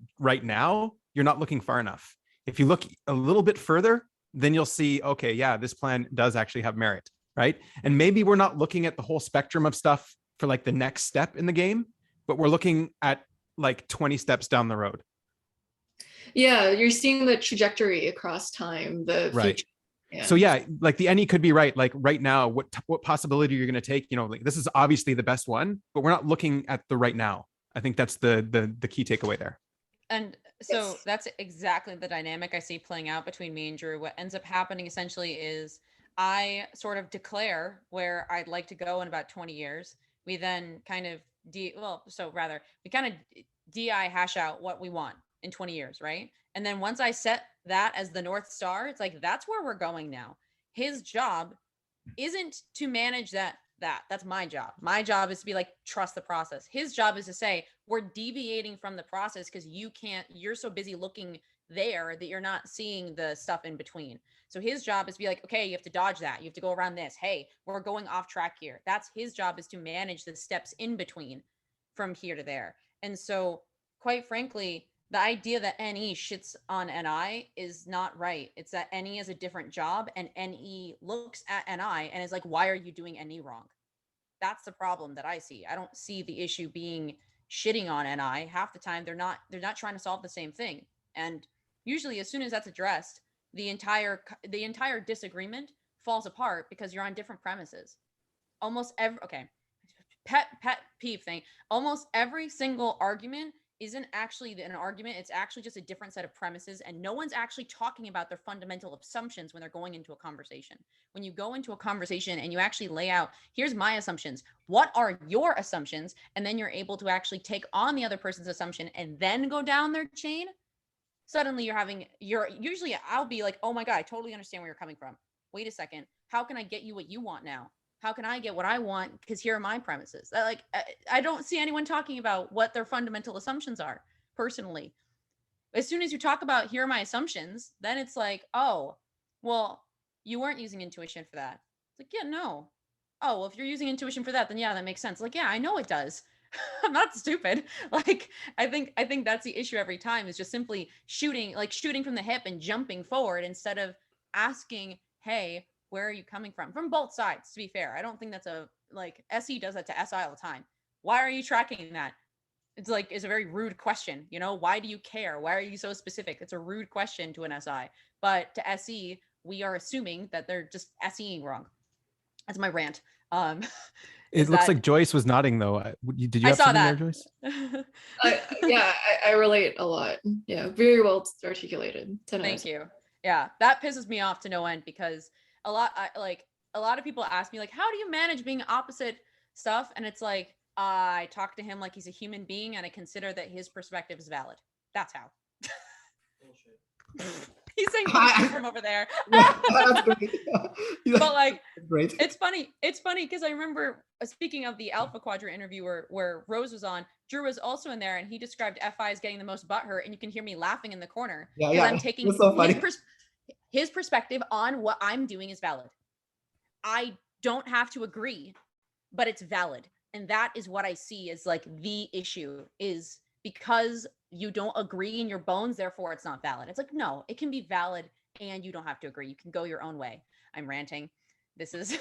now, you're not looking far enough. If you look a little bit further, then you'll see, okay, yeah, this plan does actually have merit, right? And maybe we're not looking at the whole spectrum of stuff for like the next step in the game, but we're looking at like 20 steps down the road. Yeah, you're seeing the trajectory across time, the right. future. Yeah. So yeah, like the NE could be right. Like right now, what possibility you're going to take, you know, like this is obviously the best one, but we're not looking at the right now. I think that's the key takeaway there. And so Yes. that's exactly the dynamic I see playing out between me and Drew. What ends up happening essentially is I sort of declare where I'd like to go in about 20 years. We then kind of we kind of DI hash out what we want in 20 years, right? And then once I set that as the North Star, it's like, that's where we're going now. His job isn't to manage that's my job. My job is to be like, trust the process. His job is to say, we're deviating from the process because you're so busy looking there that you're not seeing the stuff in between. So his job is to be like, okay, you have to dodge that. You have to go around this. Hey, we're going off track here. That's his job, is to manage the steps in between from here to there. And so quite frankly, the idea that NE shits on NI is not right. It's that NE is a different job, and NE looks at NI and is like, why are you doing NE wrong? That's the problem that I see. I don't see the issue being shitting on NI. Half the time they're not trying to solve the same thing. And usually as soon as that's addressed, the entire disagreement falls apart because you're on different premises. Pet peeve thing. Almost every single argument isn't actually an argument. It's actually just a different set of premises, and no one's actually talking about their fundamental assumptions when they're going into a conversation. When you go into a conversation and you actually lay out, here's my assumptions, what are your assumptions, and then you're able to actually take on the other person's assumption and then go down their chain, suddenly usually I'll be like, oh my God, I totally understand where you're coming from. Wait a second. How can I get you what you want now? How can I get what I want? Because here are my premises. I don't see anyone talking about what their fundamental assumptions are, personally. As soon as you talk about, here are my assumptions, then it's like, oh, well, you weren't using intuition for that. It's like, yeah, no. Oh, well, if you're using intuition for that, then yeah, that makes sense. Like, yeah, I know it does. I'm not stupid. Like, I think that's the issue every time, is just simply shooting from the hip and jumping forward instead of asking, hey, where are you coming from both sides, to be fair. I don't think that's SE does that to SI all the time. Why are you tracking that? It's a very rude question. Why do you care? Why are you so specific? It's a rude question to an SI. But to SE, we are assuming that they're just SEing wrong. That's my rant. It looks like Joyce was nodding though. Did you have something there, Joyce? I relate a lot. Yeah, very well articulated. Thank you. Yeah, that pisses me off to no end, because a lot of people ask me, like, how do you manage being opposite stuff? And it's like, I talk to him like he's a human being, and I consider that his perspective is valid. That's how. He's saying from over there. That's great. But great. It's funny because I remember, speaking of the Alpha Quadrant interview where Rose was on, Drew was also in there, and he described FI as getting the most butthurt, and you can hear me laughing in the corner because I'm taking his perspective on what I'm doing is valid. I don't have to agree, but it's valid. And that is what I see as the issue, is because you don't agree in your bones, therefore it's not valid. It's like, no, it can be valid and you don't have to agree. You can go your own way. I'm ranting. This is,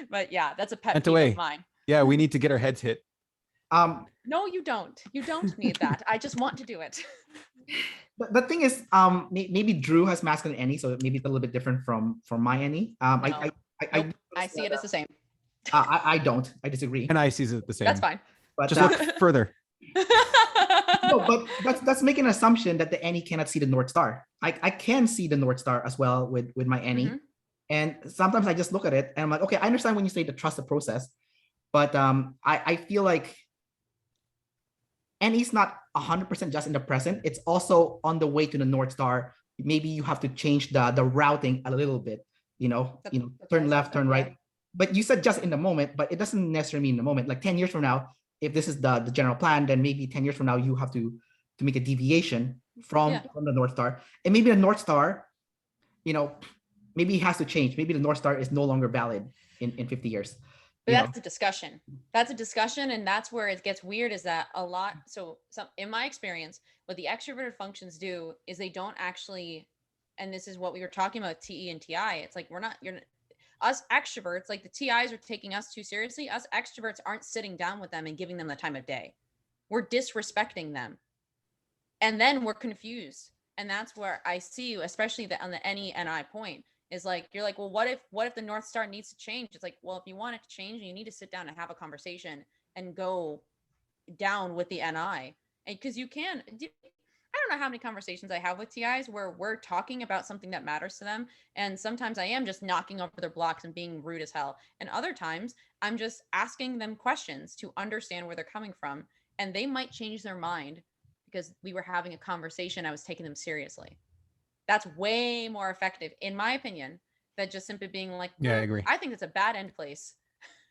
but yeah, that's a pet peeve of mine. Yeah, we need to get our heads hit. No, you don't. You don't need that. I just want to do it. The thing is, maybe Drew has masculine NE, so maybe it's a little bit different from my NE. I see it as the same. I don't. I disagree. And I see it the same. That's fine. But just look further. No, but that's making an assumption that the NE cannot see the North Star. I can see the North Star as well with my NE. Mm-hmm. And sometimes I just look at it and I'm like, okay, I understand when you say to trust the process, but I feel like NE is not 100% just in the present. It's also on the way to the North Star. Maybe you have to change the routing a little bit, turn left, turn right. But you said just in the moment, but it doesn't necessarily mean in the moment. Like 10 years from now, if this is the general plan, then maybe 10 years from now, you have to make a deviation from the North Star. And maybe the North Star, maybe it has to change. Maybe the North Star is no longer valid in 50 years. But that's a discussion. That's a discussion. And that's where it gets weird, is that in my experience, what the extroverted functions do is they don't actually, and this is what we were talking about, TE and TI. It's like, us extroverts, like the TIs are taking us too seriously. Us extroverts aren't sitting down with them and giving them the time of day. We're disrespecting them. And then we're confused. And that's where I see you, especially on the NE and I point, is like, you're like, well, what if the North Star needs to change? It's like, well, if you want it to change, you need to sit down and have a conversation and go down with the NI. And because you can, I don't know how many conversations I have with TIs where we're talking about something that matters to them. And sometimes I am just knocking over their blocks and being rude as hell. And other times I'm just asking them questions to understand where they're coming from. And they might change their mind because we were having a conversation. I was taking them seriously. That's way more effective, in my opinion, than just simply being like, Yeah, I agree. I think it's a bad end place.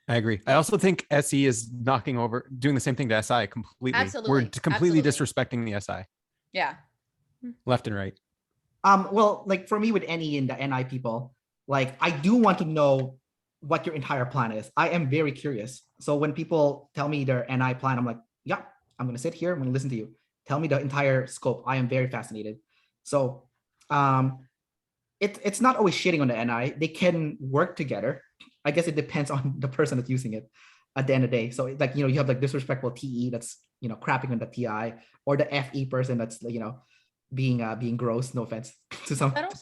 I agree. I also think SE is doing the same thing to SI completely. Absolutely. We're completely Absolutely. disrespecting the SI. Yeah. Left and right. Well, like for me with NE and the NI people, like I do want to know what your entire plan is. I am very curious. So when people tell me their NI plan, I'm like, yeah, I'm gonna sit here, I'm gonna listen to you. Tell me the entire scope. I am very fascinated. So it's not always shitting on the NI. They can work together. I guess it depends on the person that's using it at the end of the day. So like, you know, you have like disrespectful TE that's, you know, crapping on the TI, or the FE person that's, you know, being gross. No offense to some. That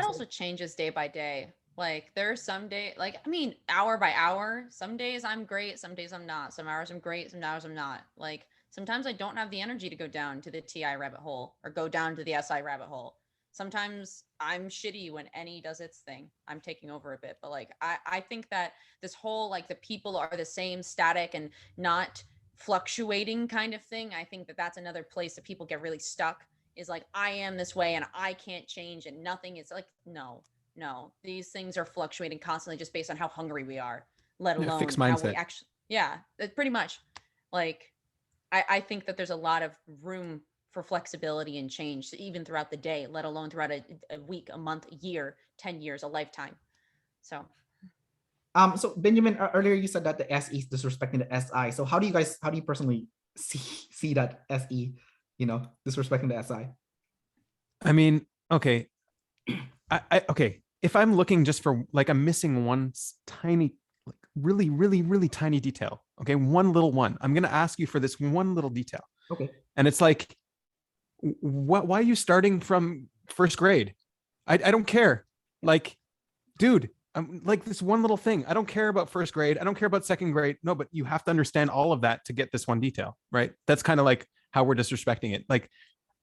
also changes day by day. Like there are some days, like, I mean, hour by hour, some days I'm great, some days I'm not. Some hours I'm great, some hours I'm not. Like sometimes I don't have the energy to go down to the TI rabbit hole or go down to the SI rabbit hole. Sometimes I'm shitty when NE does its thing. I'm taking over a bit, but like, I think that this whole, like the people are the same, static and not fluctuating kind of thing. I think that that's another place that people get really stuck, is like, I am this way and I can't change and nothing is like, no, these things are fluctuating constantly just based on how hungry we are, let alone fixed how mindset. we actually, pretty much. Like, I think that there's a lot of room for flexibility and change, even throughout the day, let alone throughout a week, a month, a year, 10 years, a lifetime. So Binyamin, earlier you said that the SE is disrespecting the SI. So how do you personally see that SE, you know, disrespecting the SI? I mean, okay. Okay. If I'm looking just for, like, I'm missing one tiny, like really, really, really tiny detail. Okay. One little one. I'm going to ask you for this one little detail. Okay. And it's like, why are you starting from first grade? I don't care. Like, dude, I'm like, this one little thing. I don't care about first grade. I don't care about second grade. No, but you have to understand all of that to get this one detail, right? That's kind of like how we're disrespecting it. Like,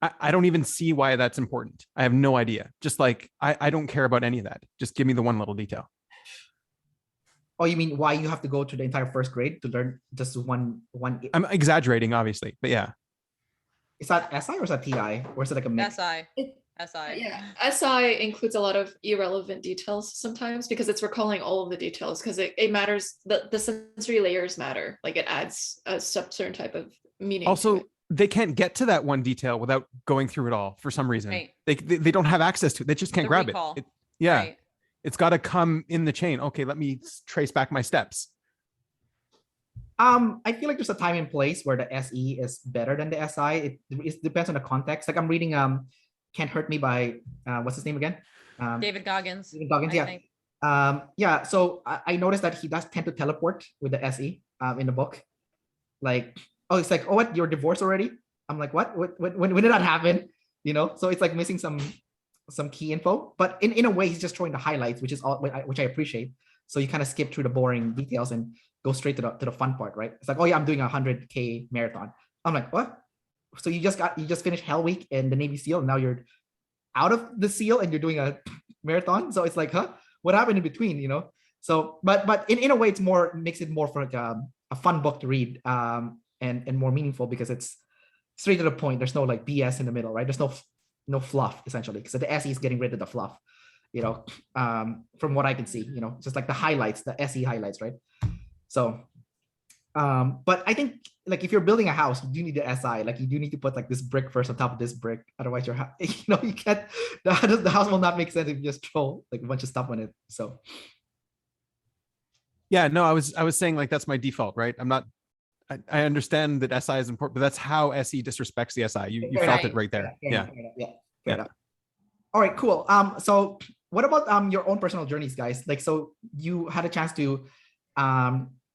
I don't even see why that's important. I have no idea. Just like, I don't care about any of that. Just give me the one little detail. Oh, you mean why you have to go to the entire first grade to learn just one? I'm exaggerating, obviously, but yeah. Is that SI or is that TI? Or is it like a mix? SI. Yeah, SI includes a lot of irrelevant details sometimes because it's recalling all of the details because it matters. The sensory layers matter. Like it adds a certain type of meaning. Also, they can't get to that one detail without going through it all for some reason. Right. They don't have access to it. They just can't grab it. Yeah. Right. It's got to come in the chain. Okay, let me trace back my steps. I feel like there's a time and place where the SE is better than the SI. It depends on the context. Like I'm reading Can't Hurt Me by what's his name again? David Goggins. David Goggins, yeah. Yeah, so I noticed that he does tend to teleport with the SE in the book. Like, oh, it's like, oh, what? You're divorced already? I'm like, what? When did that happen? You know, so it's like missing some key info. But in a way, he's just showing the highlights, which is all which I appreciate. So you kind of skip through the boring details and go straight to the fun part, right? It's like, oh yeah, I'm doing a 100K marathon. I'm like, what? So you just finished Hell Week and the Navy SEAL, and now you're out of the SEAL and you're doing a marathon. So it's like, huh? What happened in between? You know? So, but in a way, makes it more for like a fun book to read, and more meaningful because it's straight to the point. There's no like BS in the middle, right? There's no fluff essentially, because the SE is getting rid of the fluff. You know, from what I can see, you know, just like the highlights, the SE highlights, right? So, but I think like if you're building a house, you do need the SI. Like you do need to put like this brick first on top of this brick. Otherwise, you know, you can't. The house will not make sense if you just throw like a bunch of stuff on it. So, yeah, no, I was saying like that's my default, right? I'm not. I understand that SI is important, but that's how SE disrespects the SI. You felt it right there. Yeah. All right, cool. So what about your own personal journeys, guys? Like, so you had a chance to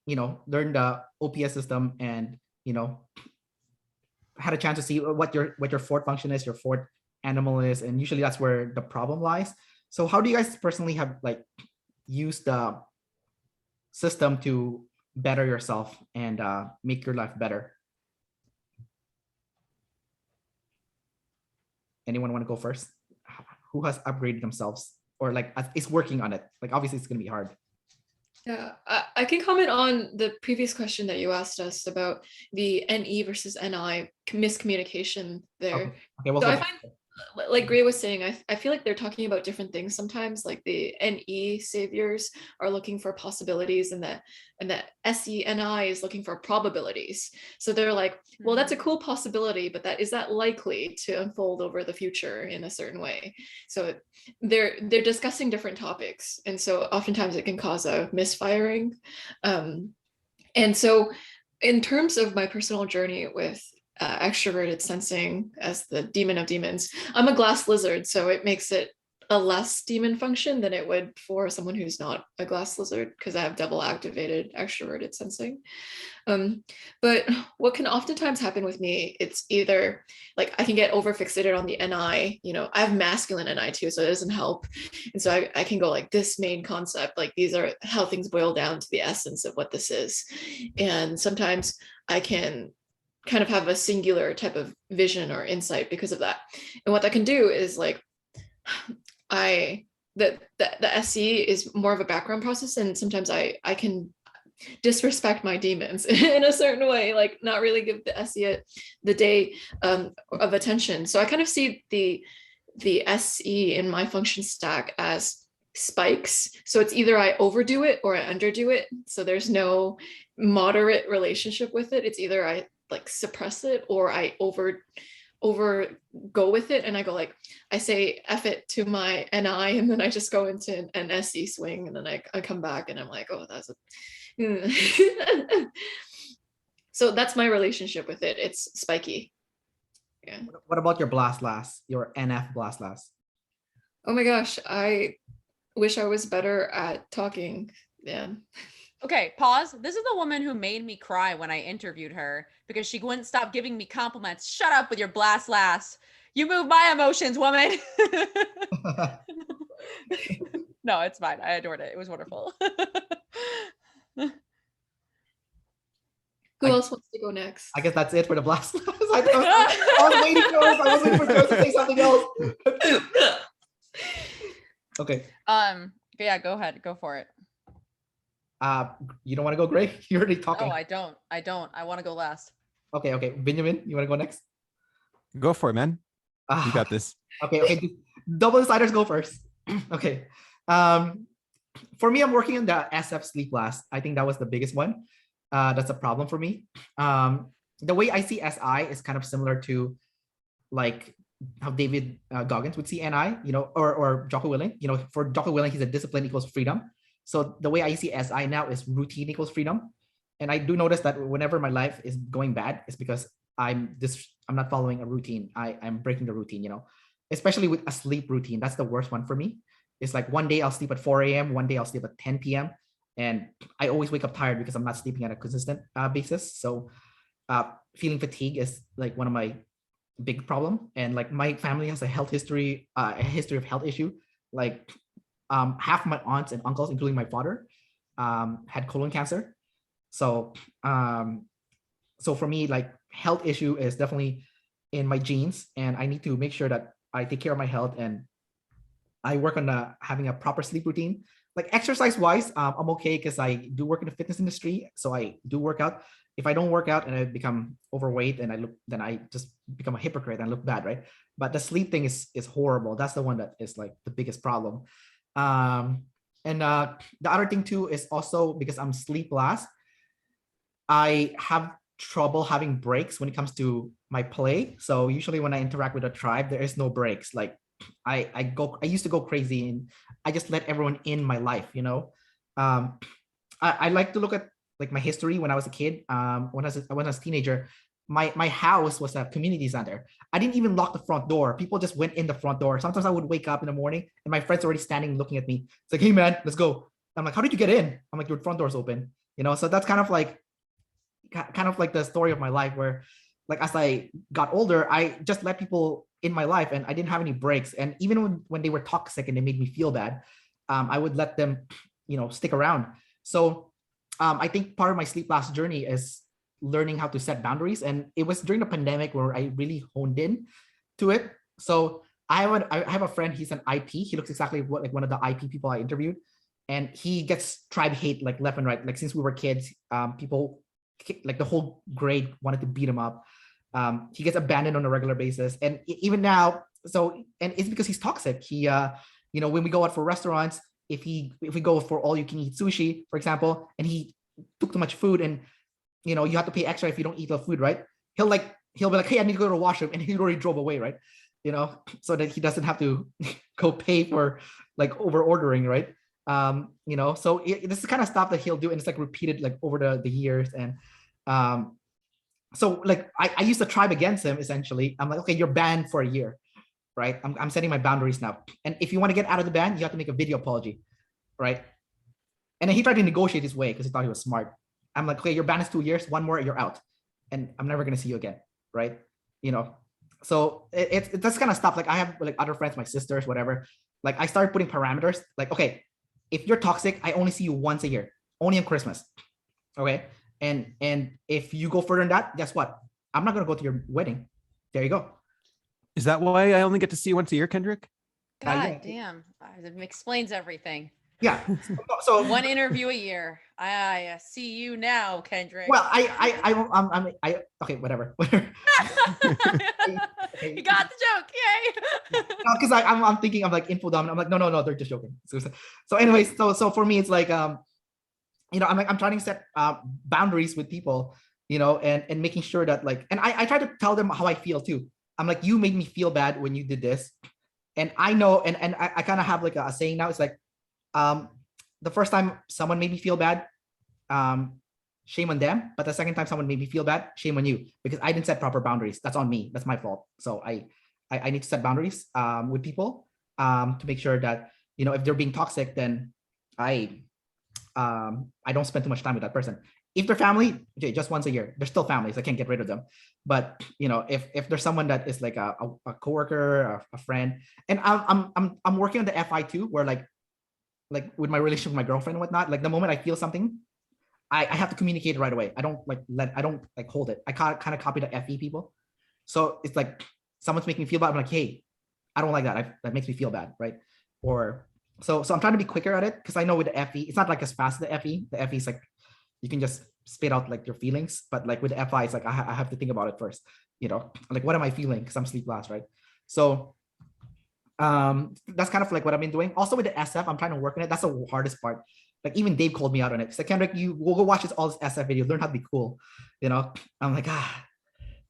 you know, learn the OPS system and, you know, had a chance to see what your fourth function is, your fourth animal is, and usually that's where the problem lies. So how do you guys personally have like used the system to better yourself and make your life better. Anyone want to go first? Who has upgraded themselves or like is working on it? Like obviously it's gonna be hard. Yeah, I can comment on the previous question that you asked us about the NE versus NI miscommunication there. Okay, we'll So go I back. find, like Gray was saying, I feel like they're talking about different things sometimes. Like the NE saviors are looking for possibilities, and the SENI is looking for probabilities. So they're like, well, that's a cool possibility, but is that likely to unfold over the future in a certain way? So they're discussing different topics, and so oftentimes it can cause a misfiring. And so in terms of my personal journey with extroverted sensing as the demon of demons, I'm a glass lizard, so it makes it a less demon function than it would for someone who's not a glass lizard, because I have double activated extroverted sensing. But what can oftentimes happen with me, it's either like I can get over fixated on the NI, I have masculine NI too, so it doesn't help. And so I can go like this main concept, like these are how things boil down to the essence of what this is. And sometimes I can kind of have a singular type of vision or insight because of that. And what that can do is like, the SE is more of a background process, and sometimes I can disrespect my demons in a certain way, like not really give the SE the day of attention. So I kind of see the SE in my function stack as spikes. So it's either I overdo it or I underdo it. So there's no moderate relationship with it. It's either I like suppress it or I over go with it, and I go like, I say F it to my NI, and then I just go into an SE swing, and then I come back and I'm like, oh, that's a so that's my relationship with it. It's spiky. Yeah. What about your blast last, your NF blast last? Oh my gosh, I wish I was better at talking. Yeah. Okay, pause. This is the woman who made me cry when I interviewed her because she wouldn't stop giving me compliments. Shut up with your blast last. You move my emotions, woman. No, it's fine. I adored it. It was wonderful. Who else wants to go next? I guess that's it for the blast last. I was waiting for Joyce to say something else. Okay. Yeah, go ahead. Go for it. You don't want to go, Gray? You're already talking. No, I don't. I want to go last. Okay. Binyamin, you want to go next? Go for it, man. You got this. Okay. Double deciders go first. Okay. For me, I'm working on the SF sleep last. I think that was the biggest one. That's a problem for me. The way I see SI is kind of similar to like how David Goggins would see NI, or Jocko Willing. For Jocko Willing, he's a discipline equals freedom. So the way I see SI now is routine equals freedom. And I do notice that whenever my life is going bad, it's because I'm not following a routine. I'm breaking the routine, especially with a sleep routine. That's the worst one for me. It's like one day I'll sleep at 4 a.m., one day I'll sleep at 10 p.m. And I always wake up tired because I'm not sleeping at a consistent basis. So feeling fatigue is like one of my big problem. And like my family has a history of health issue. Like half my aunts and uncles, including my father, had colon cancer. So for me, like health issue is definitely in my genes, and I need to make sure that I take care of my health and I work on having a proper sleep routine. Like exercise wise, I'm okay because I do work in the fitness industry, so I do work out. If I don't work out and I become overweight and then I just become a hypocrite and look bad, right? But the sleep thing is horrible. That's the one that is like the biggest problem. And the other thing too is also because I'm sleep last, I have trouble having breaks when it comes to my play. So usually when I interact with a tribe, there is no breaks. Like I used to go crazy and I just let everyone in my life, I like to look at like my history when I was a kid. When I was a teenager, my house was a community center. I didn't even lock the front door. People just went in the front door. Sometimes I would wake up in the morning and my friends already standing looking at me. It's like, hey man, let's go. I'm like, how did you get in? I'm like, your front door's open. So that's kind of like the story of my life where like as I got older, I just let people in my life and I didn't have any breaks. And even when they were toxic and they made me feel bad, I would let them, stick around. So I think part of my sleep last journey is learning how to set boundaries. And it was during the pandemic where I really honed in to it. So I have a friend, he's an IP. He looks exactly like one of the IP people I interviewed. And he gets tribe hate like left and right. Like since we were kids, people like the whole grade wanted to beat him up. He gets abandoned on a regular basis. And even now, so, and it's because he's toxic. He, when we go out for restaurants, if we go for all you can eat sushi, for example, and he took too much food and, you have to pay extra if you don't eat the food, right? He'll be like, hey, I need to go to the washroom. And he already drove away, right? So that he doesn't have to go pay for like over ordering, right? So this is kind of stuff that he'll do. And it's like repeated like over the years. And so like I used to tribe against him essentially. I'm like, okay, you're banned for a year, right? I'm setting my boundaries now. And if you want to get out of the ban, you have to make a video apology, right? And then he tried to negotiate his way because he thought he was smart. I'm like, okay, your ban is 2 years, one more, you're out. And I'm never going to see you again, right? So it's that's kind of stuff. Like I have like other friends, my sisters, whatever. Like I started putting parameters like, okay, if you're toxic, I only see you once a year, only on Christmas. Okay. And if you go further than that, guess what? I'm not going to go to your wedding. There you go. Is that why I only get to see you once a year, Kendrick? God damn. It explains everything. Yeah. So one interview a year. I see you now, Kendrick. Well, I'm okay, whatever. You got the joke, yay! Because I'm thinking of like info dominant. I'm like, no, they're just joking. So anyways, so for me, it's like I'm trying to set boundaries with people, and making sure that like, and I try to tell them how I feel too. I'm like, you made me feel bad when you did this, and I know, and I kind of have like a saying now. It's like, the first time someone made me feel bad, shame on them. But the second time someone made me feel bad, shame on you, because I didn't set proper boundaries. That's on me. That's my fault. So I need to set boundaries with people to make sure that, if they're being toxic, then I don't spend too much time with that person. If they're family, okay, just once a year, they're still families. I can't get rid of them. But if there's someone that is like a coworker, a friend, and I'm working on the FI too, where like with my relationship with my girlfriend and whatnot, like the moment I feel something, I have to communicate right away. I don't hold it. I kind of copy the FE people. So it's like someone's making me feel bad. I'm like, hey, I don't like that. That makes me feel bad, right? Or so I'm trying to be quicker at it, because I know with the FE, it's not like as fast as the FE. The FE is like, you can just spit out like your feelings, but like with the FI, it's like I have to think about it first. Like what am I feeling? Because I'm sleep last, right? So that's kind of like what I've been doing. Also with the SF, I'm trying to work on it. That's the hardest part. Like even Dave called me out on it. He's like, Kendrick, you will go watch all this SF video, learn how to be cool. I'm like,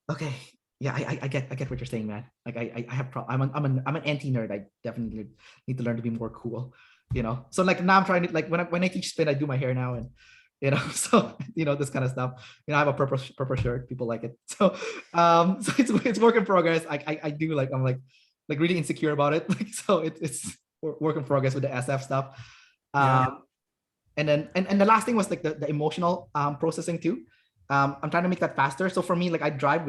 okay, yeah, I get what you're saying, man. Like I have I'm an anti-nerd. I definitely need to learn to be more cool. So like now I'm trying to, like when I teach spin, I do my hair now, and so this kind of stuff. I have a purple shirt. People like it. So so it's work in progress. I do like, I'm like really insecure about it. Like, so it's work in progress with the SF stuff. And then the last thing was like the emotional processing too. I'm trying to make that faster. So for me, like I drive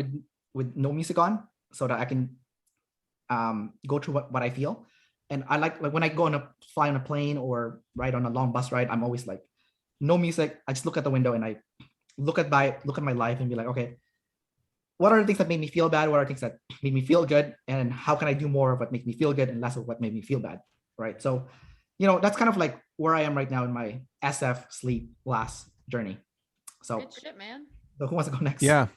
with no music on, so that I can go through what I feel. And I like when I fly on a plane or ride on a long bus ride, I'm always like, no music. I just look at the window and I look at my life and be like, okay, what are the things that made me feel bad? What are things that made me feel good? And how can I do more of what makes me feel good and less of what made me feel bad? Right. So, that's kind of like where I am right now in my SF sleep last journey. So good shit, man. So who wants to go next? Yeah.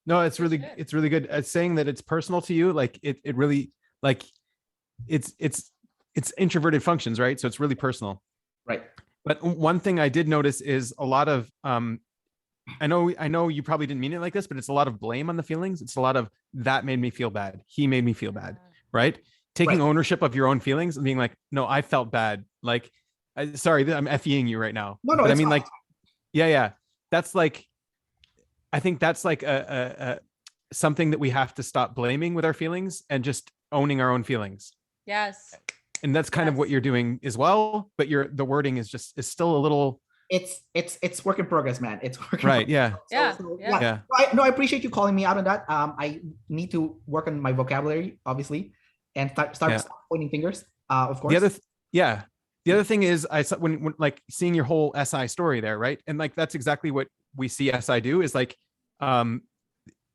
No, it's really good. It's saying that it's personal to you. Like it really, like it's introverted functions, right? So it's really personal. Right. But one thing I did notice is a lot of, I know you probably didn't mean it like this, but it's a lot of blame on the feelings. It's a lot of that made me feel bad. He made me feel bad, right? Taking ownership of your own feelings and being like, no, I felt bad. Like, sorry, I'm FEing you right now. No, but I mean, fine. like, yeah. That's like, I think that's like a something that we have to stop blaming with our feelings and just owning our own feelings. Yes. And that's kind of what you're doing as well. But the wording is still a little. It's work in progress, man. It's work in right. progress. Yeah. Yeah. I appreciate you calling me out on that. I need to work on my vocabulary, obviously, and start pointing fingers. Of course. The other The other thing is I saw when like seeing your whole SI story there, right? And like that's exactly what we see SI do is like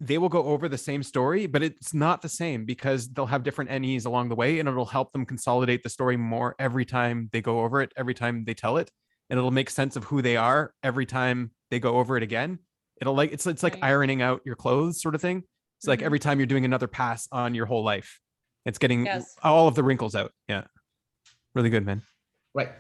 they will go over the same story, but it's not the same because they'll have different NEs along the way, and it'll help them consolidate the story more every time they go over it, every time they tell it, and it'll make sense of who they are every time they go over it again. It'll like it's like ironing out your clothes sort of thing. It's like every time you're doing another pass on your whole life, it's getting all of the wrinkles out. Yeah, really good, man. Right.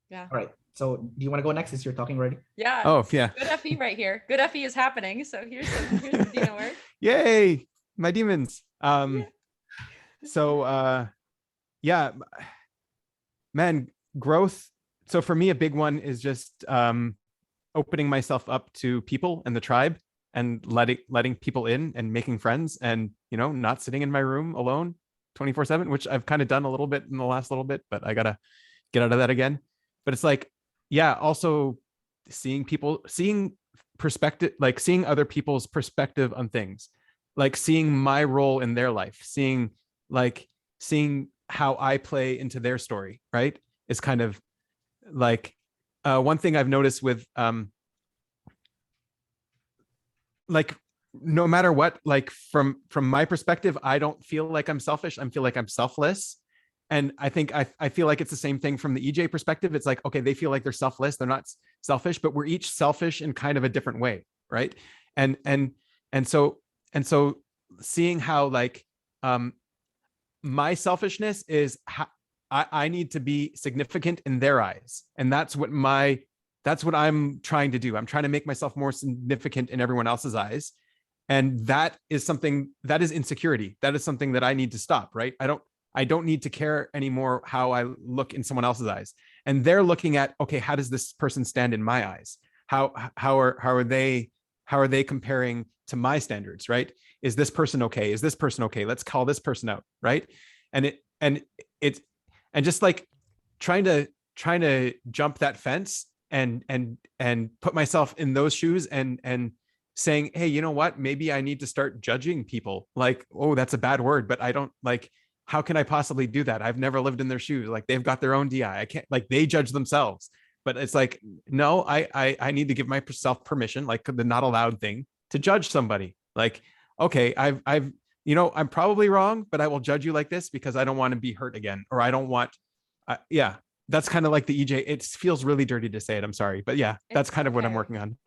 Yeah. All right. So do you want to go next since you're talking already? Yeah. Oh, yeah. Good FE right here. Good FE is happening. So here's the demon work. Yay, my demons. So yeah, man, growth. So for me, a big one is just opening myself up to people and the tribe and letting people in and making friends and, you know, not sitting in my room alone 24/7, which I've kind of done a little bit in the last little bit, but I gotta get out of that again. But it's like, yeah, also seeing perspective, like seeing other people's perspective on things, like seeing my role in their life, seeing how I play into their story, right? Is kind of like one thing I've noticed with like no matter what, like from my perspective, I don't feel like I'm selfish. I feel like I'm selfless. And I think I feel like it's the same thing from the EJ perspective. It's like, okay, they feel like they're selfless. They're not selfish, but we're each selfish in kind of a different way. Right. And so seeing how like my selfishness is how I need to be significant in their eyes. And that's what I'm trying to do. I'm trying to make myself more significant in everyone else's eyes. And that is something that is insecurity. That is something that I need to stop, right? I don't need to care anymore how I look in someone else's eyes. And they're looking at, okay, how does this person stand in my eyes? How are they comparing to my standards, right? Is this person okay? Is this person okay? Let's call this person out, right? And just like trying to jump that fence and put myself in those shoes and saying, hey, you know what? Maybe I need to start judging people. Like, oh, that's a bad word, but I don't like, how can I possibly do that? I've never lived in their shoes. Like they've got their own DI. I can't, like they judge themselves, but it's like, no, I need to give myself permission, like the not allowed thing, to judge somebody. Like, okay, I've, you know, I'm probably wrong, but I will judge you like this because I don't want to be hurt again. Or I don't want, yeah, that's kind of like the EJ. It feels really dirty to say it. I'm sorry, but yeah, that's kind of what I'm working on.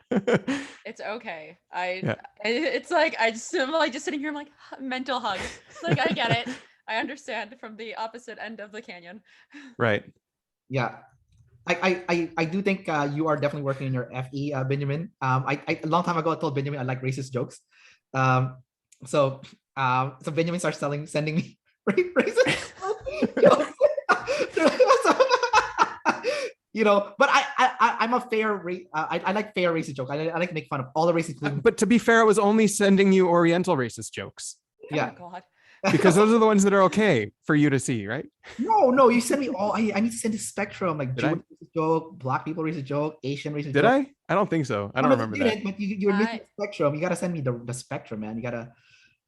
It's okay. It's like, I'm like just sitting here. I'm like mental hug. It's like, I get it. I understand from the opposite end of the canyon. Right. Yeah. I do think you are definitely working in your FE, Binyamin. A long time ago I told Binyamin I like racist jokes. So Binyamin starts sending me racist jokes. You know, but I'm a fair I like fair racist jokes. I like to make fun of all the racist. But to be fair, I was only sending you Oriental racist jokes. Yeah. Oh my God. Because those are the ones that are okay for you to see, right? No, you send me all. I need to send a spectrum, like Jewish racist joke, Black people racist joke, Asian racist joke. Did I? I don't think so. I don't remember that. But you're missing the spectrum. You gotta send me the spectrum, man. You gotta.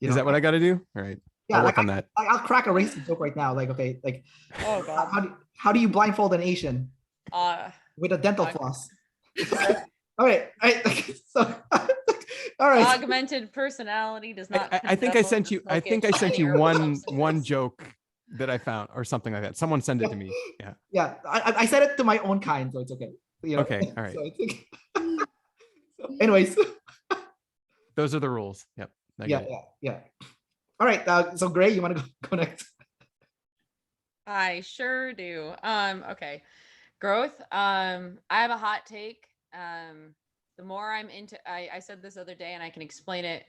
Is that what I gotta do? All right. Yeah, I'll work on that. I'll crack a racist joke right now. Like, okay, like, oh God, how do you blindfold an Asian? With a dental floss. All right. So. All right. Augmented personality does not. I think I sent you one joke that I found or something like that. Someone sent it to me. Yeah. Yeah. I said it to my own kind, so it's okay. You know? Okay. All right. So anyways. Those are the rules. Yep. Yeah. All right. So Gray, you want to go next? I sure do. Okay. Growth. I have a hot take. The more I'm into, I said this other day, and I can explain it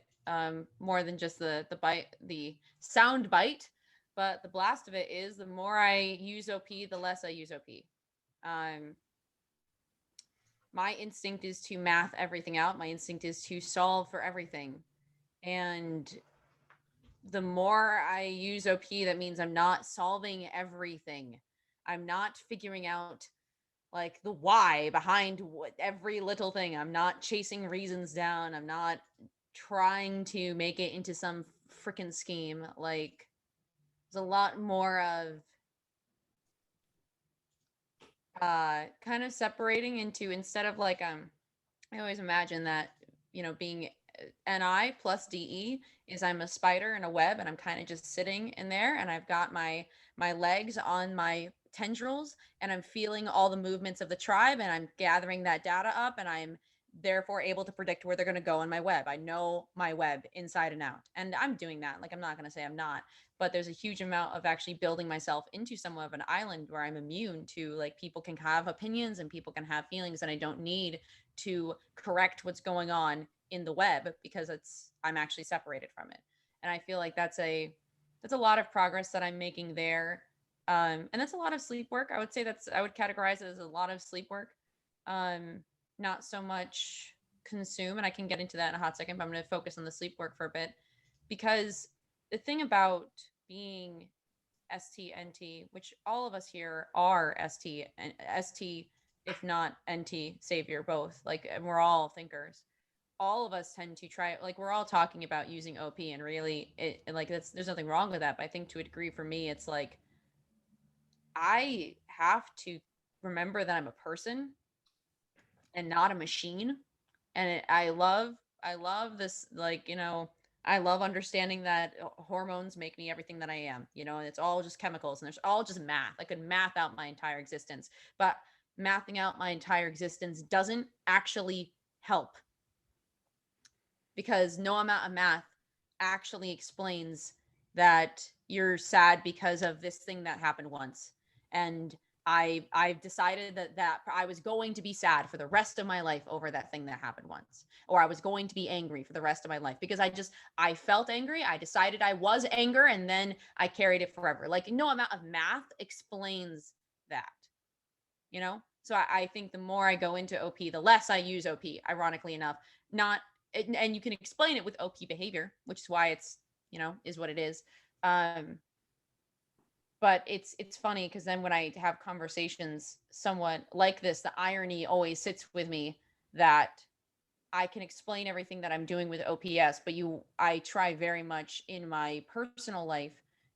more than just the sound bite, but the blast of it is the more I use OP, the less I use OP. My instinct is to math everything out. My instinct is to solve for everything. And the more I use OP, that means I'm not solving everything. I'm not figuring out like the why behind every little thing. I'm not chasing reasons down. I'm not trying to make it into some freaking scheme. Like there's a lot more of kind of separating into, instead of like I always imagine that, being NI plus DE is I'm a spider in a web, and I'm kind of just sitting in there, and I've got my legs on my tendrils, and I'm feeling all the movements of the tribe, and I'm gathering that data up, and I'm therefore able to predict where they're going to go in my web. I know my web inside and out, and I'm doing that. Like, I'm not going to say I'm not, but there's a huge amount of actually building myself into somewhat of an island where I'm immune to, like, people can have opinions and people can have feelings, and I don't need to correct what's going on in the web because I'm actually separated from it. And I feel like that's a lot of progress that I'm making there. And that's a lot of sleep work. I would categorize it as a lot of sleep work. Not so much consume, and I can get into that in a hot second, but I'm going to focus on the sleep work for a bit, because the thing about being STNT, which all of us here are ST, if not NT savior, both, like, and we're all thinkers. All of us tend to try, like, we're all talking about using OP, and really like, there's nothing wrong with that. But I think to a degree for me, it's like, I have to remember that I'm a person and not a machine. And I love this, like, I love understanding that hormones make me everything that I am, and it's all just chemicals, and there's all just math. I could math out my entire existence, but mathing out my entire existence doesn't actually help, because no amount of math actually explains that you're sad because of this thing that happened once. And I've decided that I was going to be sad for the rest of my life over that thing that happened once, or I was going to be angry for the rest of my life because I felt angry. I decided I was anger, and then I carried it forever. Like, no amount of math explains that, So I think the more I go into OP, the less I use OP, ironically enough. Not And you can explain it with OP behavior, which is why it's, is what it is. But it's funny, because then when I have conversations somewhat like this, the irony always sits with me that I can explain everything that I'm doing with OPS, but I try very much in my personal life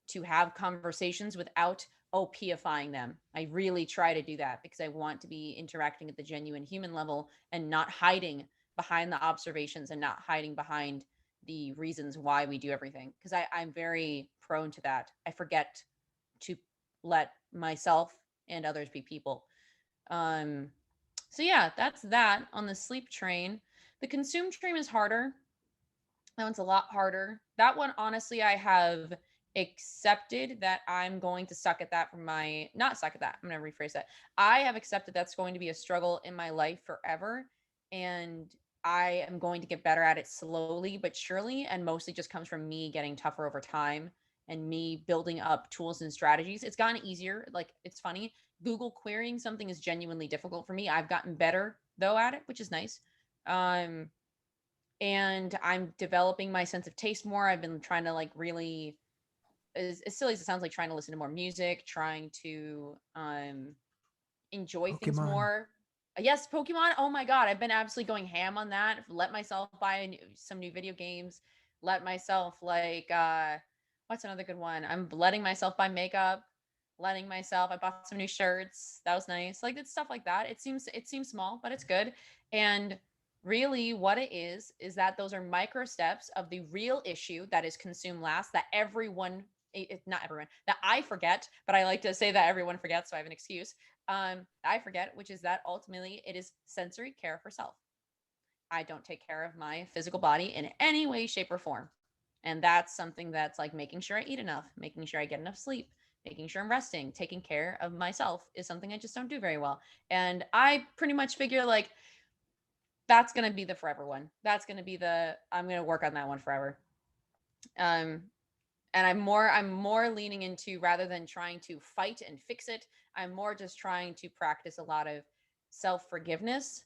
to have conversations without OPifying them. I really try to do that because I want to be interacting at the genuine human level and not hiding behind the observations and not hiding behind the reasons why we do everything. Because I'm very prone to that. I forget to let myself and others be people. So yeah, that's that on the sleep train. The consume train is harder. That one's a lot harder. That one, honestly, I have accepted that I'm going to suck at that not suck at that. I'm going to rephrase that. I have accepted that's going to be a struggle in my life forever. And I am going to get better at it slowly but surely. And mostly just comes from me getting tougher over time and me building up tools and strategies. It's gotten easier. Like, it's funny. Google querying something is genuinely difficult for me. I've gotten better though at it, which is nice. And I'm developing my sense of taste more. I've been trying to, like, really, as silly as it sounds, like, trying to listen to more music, trying to enjoy things more. Yes, Pokemon. Oh my God, I've been absolutely going ham on that. Let myself buy some new video games. Let myself, like, what's another good one? I'm letting myself buy makeup. I bought some new shirts. That was nice. Like, it's stuff like that. It seems small, but it's good. And really, what it is that those are micro steps of the real issue that is consumed last, that not everyone, that I forget, but I like to say that everyone forgets, so I have an excuse. I forget, which is that ultimately it is sensory care for self. I don't take care of my physical body in any way, shape, or form. And that's something that's like making sure I eat enough, making sure I get enough sleep, making sure I'm resting, taking care of myself is something I just don't do very well. And I pretty much figure, like, that's going to be the forever one. That's going to be I'm going to work on that one forever. And I'm more leaning into, rather than trying to fight and fix it, I'm more just trying to practice a lot of self-forgiveness,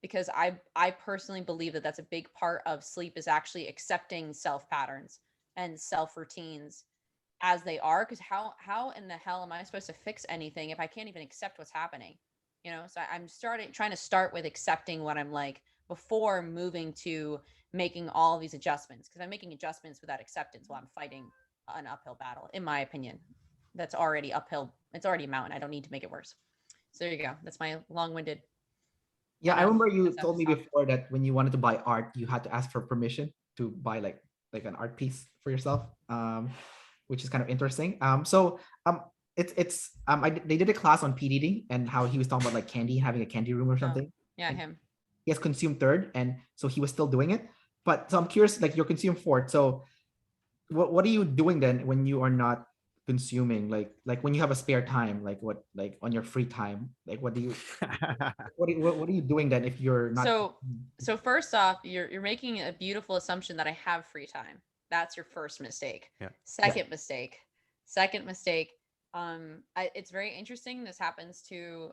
because I personally believe that that's a big part of sleep, is actually accepting self patterns and self routines as they are. Because how in the hell am I supposed to fix anything if I can't even accept what's happening? So I'm trying to start with accepting what I'm like before moving to making all these adjustments, because I'm making adjustments without acceptance while I'm fighting an uphill battle, in my opinion. That's already uphill. It's already a mountain. I don't need to make it worse. So there you go. That's my long-winded. Yeah, I remember you SF told me stuff. before that when you wanted to buy art, you had to ask for permission to buy like an art piece for yourself, which is kind of interesting. They did a class on PDD and how he was talking about like candy, having a candy room or Oh, something. yeah, And him. he has consumed third, and so he was still doing it. But so I'm curious, like you're consumed fourth. So what are you doing then when you are not consuming? Like when you have a spare time, like on your free time, like what do you what are you doing then if you're not? So first off, you're making a beautiful assumption that I have free time. That's your first mistake. Yeah. Second mistake. It's very interesting. This happens to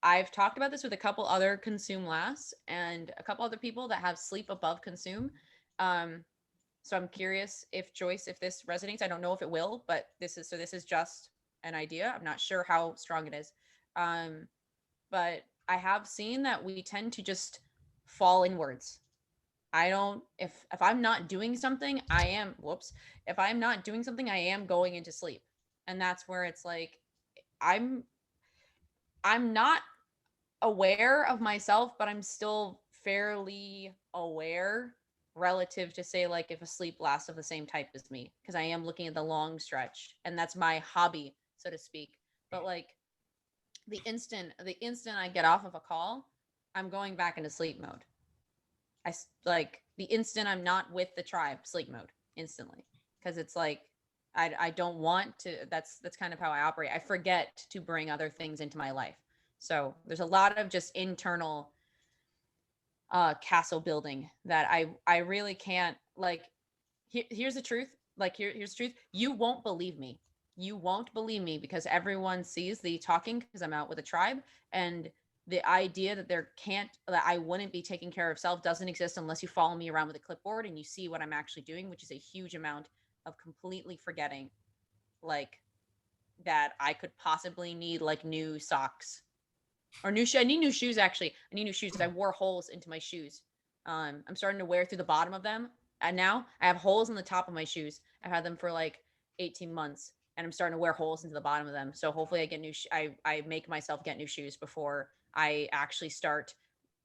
I've talked about this with a couple other consume lasts and a couple other people that have sleep above consume. So I'm curious if Joyce, if this resonates. I don't know if it will, but this is just an idea. I'm not sure how strong it is. But I have seen that we tend to just fall inwards. I don't if I'm not doing something, if I'm not doing something, I am going into sleep. And that's where it's like I'm not aware of myself, but I'm still fairly aware relative to say like if a sleep lasts of the same type as me, because I am looking at the long stretch and that's my hobby, so to speak. But like the instant I get off of a call, I'm going back into sleep mode. Like the instant I'm not with the tribe, sleep mode instantly, because it's like I don't want to. That's kind of how I operate. I forget to bring other things into my life. So there's a lot of just internal castle building that I really can't like. Here's the truth. Like here's the truth. You won't believe me. You won't believe me because everyone sees the talking because I'm out with a tribe, and the idea that that I wouldn't be taking care of self doesn't exist unless you follow me around with a clipboard and you see what I'm actually doing, which is a huge amount of completely forgetting like that I could possibly need like new socks or new shoes. I need new shoes actually. I need new shoes. I wore holes into my shoes. I'm starting to wear through the bottom of them. And now I have holes in the top of my shoes. I've had them for like 18 months and I'm starting to wear holes into the bottom of them. So hopefully I get I make myself get new shoes before I actually start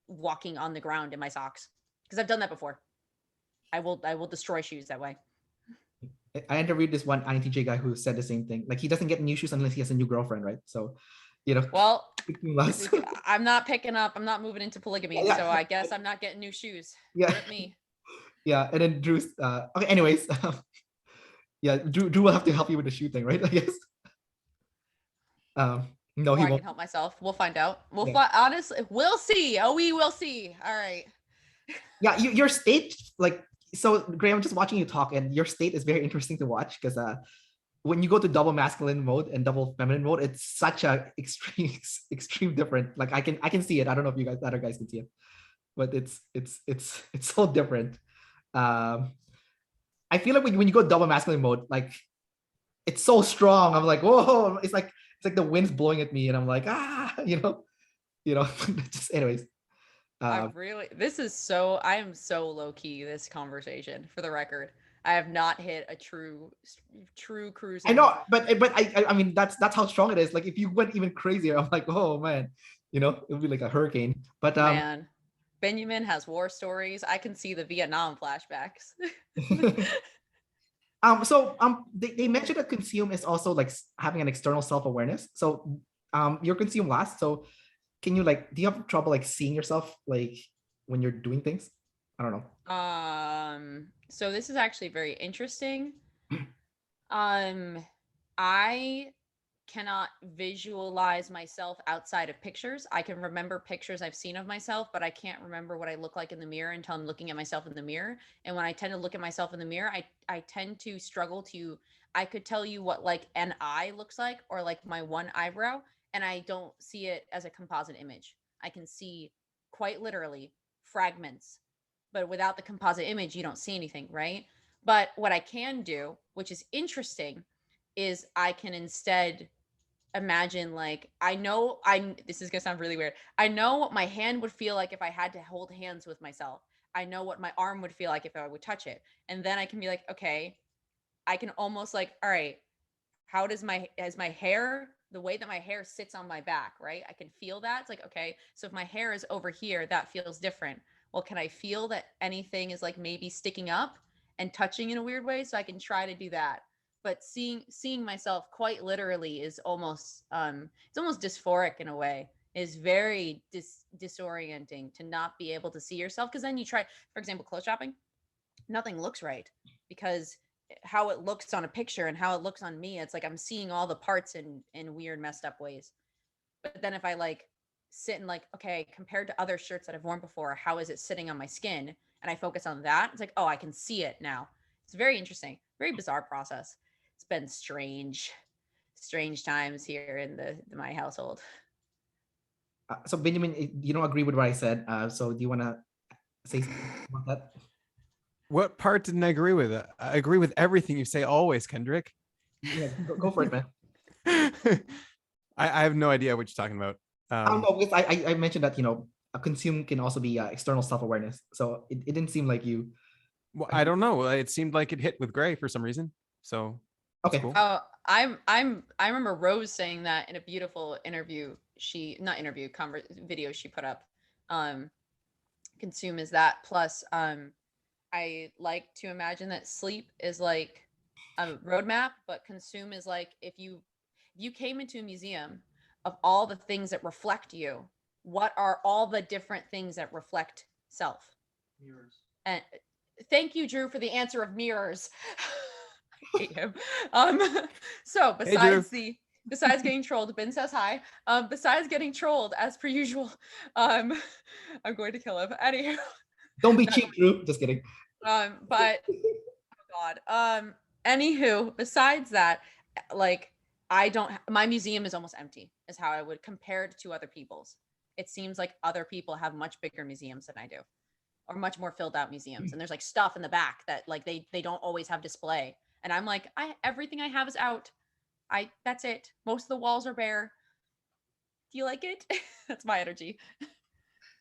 walking on the ground in my socks. Because I've done that before. I will destroy shoes that way. I interviewed this one INTJ guy who said the same thing. Like he doesn't get new shoes unless he has a new girlfriend, right? So, you know. Well, I'm not picking up. I'm not moving into polygamy, Yeah. so I guess I'm not getting new shoes. Yeah. Rip me. Yeah, and then Drew's. Okay. Anyways, yeah, Drew will have to help you with the shoe thing, right? I guess. No, Or he I won't. can help myself. We'll find out. Yeah. Honestly, we'll see. Oh, we will see. All right. Yeah, your state, like, so Graham, just watching you talk, and your state is very interesting to watch because when you go to double masculine mode and double feminine mode, it's such a extreme different. Like I can see it. I don't know if you guys other guys can see it, but it's so different. I feel like when you go double masculine mode, like it's so strong. I'm like, whoa, it's like the wind's blowing at me, and I'm like, just anyways. I am so low key this conversation for the record. I have not hit a true cruise. I know, but I mean that's how strong it is. Like if you went even crazier, I'm like, oh man, it would be like a hurricane. But man, Binyamin has war stories. I can see the Vietnam flashbacks. They mentioned that consume is also like having an external self-awareness. So your consume last. So can you do you have trouble like seeing yourself like when you're doing things? I don't know. So this is actually very interesting. I cannot visualize myself outside of pictures. I can remember pictures I've seen of myself, but I can't remember what I look like in the mirror until I'm looking at myself in the mirror. And when I tend to look at myself in the mirror, I tend to struggle I could tell you what like an eye looks like or like my one eyebrow, and I don't see it as a composite image. I can see quite literally fragments, but without the composite image, you don't see anything, right? But what I can do, which is interesting, is I can instead imagine like this is gonna sound really weird. I know what my hand would feel like if I had to hold hands with myself. I know what my arm would feel like if I would touch it. And then I can be like, okay, I can almost like, all right, how does my hair, the way that my hair sits on my back, right? I can feel that. It's like, okay, so if my hair is over here, that feels different. Well, can I feel that anything is like maybe sticking up and touching in a weird way? So I can try to do that. But seeing myself quite literally is almost it's almost dysphoric in a way. Is very disorienting to not be able to see yourself, because then you try, for example, clothes shopping, nothing looks right because how it looks on a picture and how it looks on me, it's like I'm seeing all the parts in weird messed up ways. But then if I like sit and like, okay, compared to other shirts that I've worn before, how is it sitting on my skin, and I focus on that, it's like, oh, I can see it now. It's very interesting, very bizarre process. It's been strange times here in my household. So Benjamin, you don't agree with what I said. So do you want to say something about that? What part didn't I agree with? I agree with everything you say always, Kendrick. Yeah, go for it, man. I have no idea what you're talking about. I don't know, because I mentioned that, a consume can also be external self-awareness. So it didn't seem like you. Well, I don't know. It seemed like it hit with Gray for some reason. So okay. Cool. I remember Rose saying that in a beautiful interview. Video she put up. Consume is that. Plus, I like to imagine that sleep is like a roadmap, but consume is like if you came into a museum of all the things that reflect you, what are all the different things that reflect self? Mirrors. And thank you, Drew, for the answer of mirrors. I hate him. So besides getting trolled, Ben says hi. Besides getting trolled as per usual, I'm going to kill him. Anywho. Don't be cheap, Drew. Just kidding. But oh God. Anywho, besides that, like my museum is almost empty, is how I would compare it to other people's. It seems like other people have much bigger museums than I do, or much more filled out museums. And there's like stuff in the back that like they don't always have display. And I'm like, everything I have is out. That's it. Most of the walls are bare. Do you like it? That's my energy.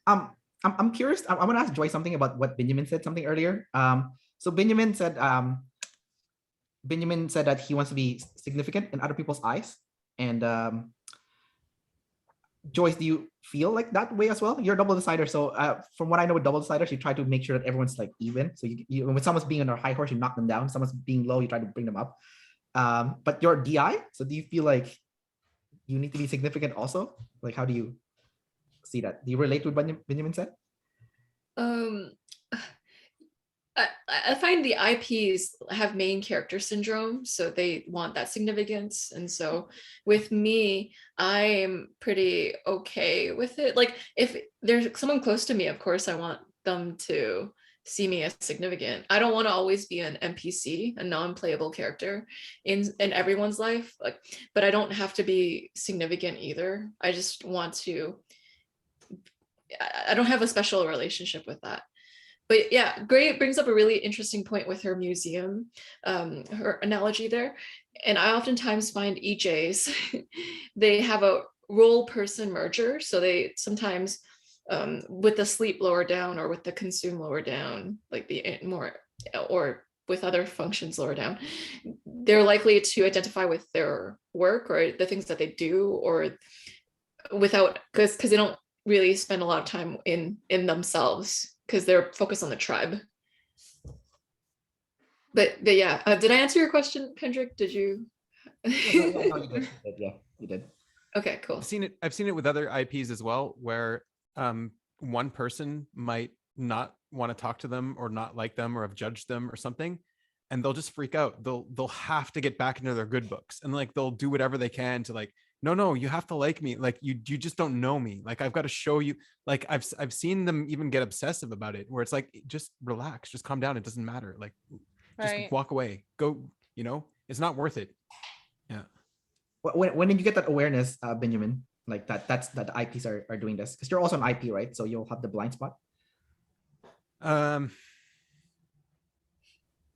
I'm curious. I'm gonna ask Joyce something about what Binyamin said something earlier. So Binyamin said that he wants to be significant in other people's eyes. And Joyce, do you feel like that way as well? You're a double decider. So from what I know with double deciders, you try to make sure that everyone's like even. So you when someone's being on their high horse, you knock them down. Someone's being low, you try to bring them up. But you're DI. So do you feel like you need to be significant also? Like, how do you see that? Do you relate to what Binyamin said? I find the IPs have main character syndrome, so they want that significance. And so with me, I'm pretty okay with it. Like if there's someone close to me, of course, I want them to see me as significant. I don't want to always be an NPC, a non-playable character in everyone's life. Like, but I don't have to be significant either. I just want to. I don't have a special relationship with that. But yeah, Gray brings up a really interesting point with her museum, her analogy there. And I oftentimes find EJs, they have a role person merger. So they sometimes, with the sleep lower down or with the consume lower down, like the more, or with other functions lower down, they're likely to identify with their work or the things that they do, or without, because they don't really spend a lot of time in themselves, because they're focused on the tribe. But yeah, did I answer your question, Kendrick? Did you? No, you did. Yeah, you did. Okay, cool. I've seen it with other IPs as well, where one person might not want to talk to them or not like them or have judged them or something, and they'll just freak out. They'll have to get back into their good books, and like they'll do whatever they can to like, no, you have to like me. Like you just don't know me. Like I've got to show you. Like I've seen them even get obsessive about it, where it's like, just relax, just calm down. It doesn't matter. Like just walk away. Go. It's not worth it. Yeah. When did you get that awareness, Binyamin? Like that the IPs are doing this, because you're also an IP, right? So you'll have the blind spot.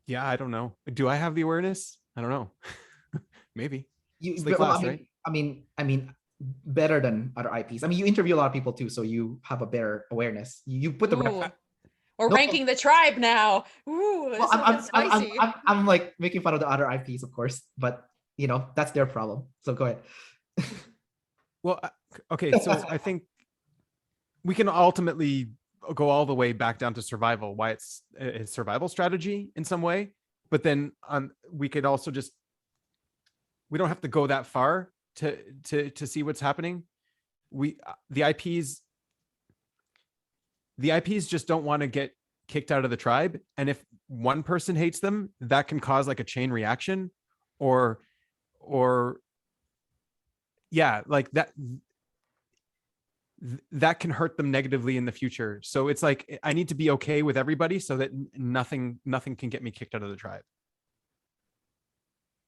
Yeah, I don't know. Do I have the awareness? I don't know. Maybe. Right? I mean, better than other IPs. I mean, you interview a lot of people too, so you have a better awareness. You put the. We're ranking the tribe now. Ooh, this I'm like making fun of the other IPs, of course, but that's their problem. So go ahead. Well, okay, so I think we can ultimately go all the way back down to survival, why it's a survival strategy in some way. But then we could also we don't have to go that far to see what's happening. The IPs just don't want to get kicked out of the tribe. And if one person hates them, that can cause like a chain reaction or yeah, like that can hurt them negatively in the future. So it's like, I need to be okay with everybody so that nothing can get me kicked out of the tribe.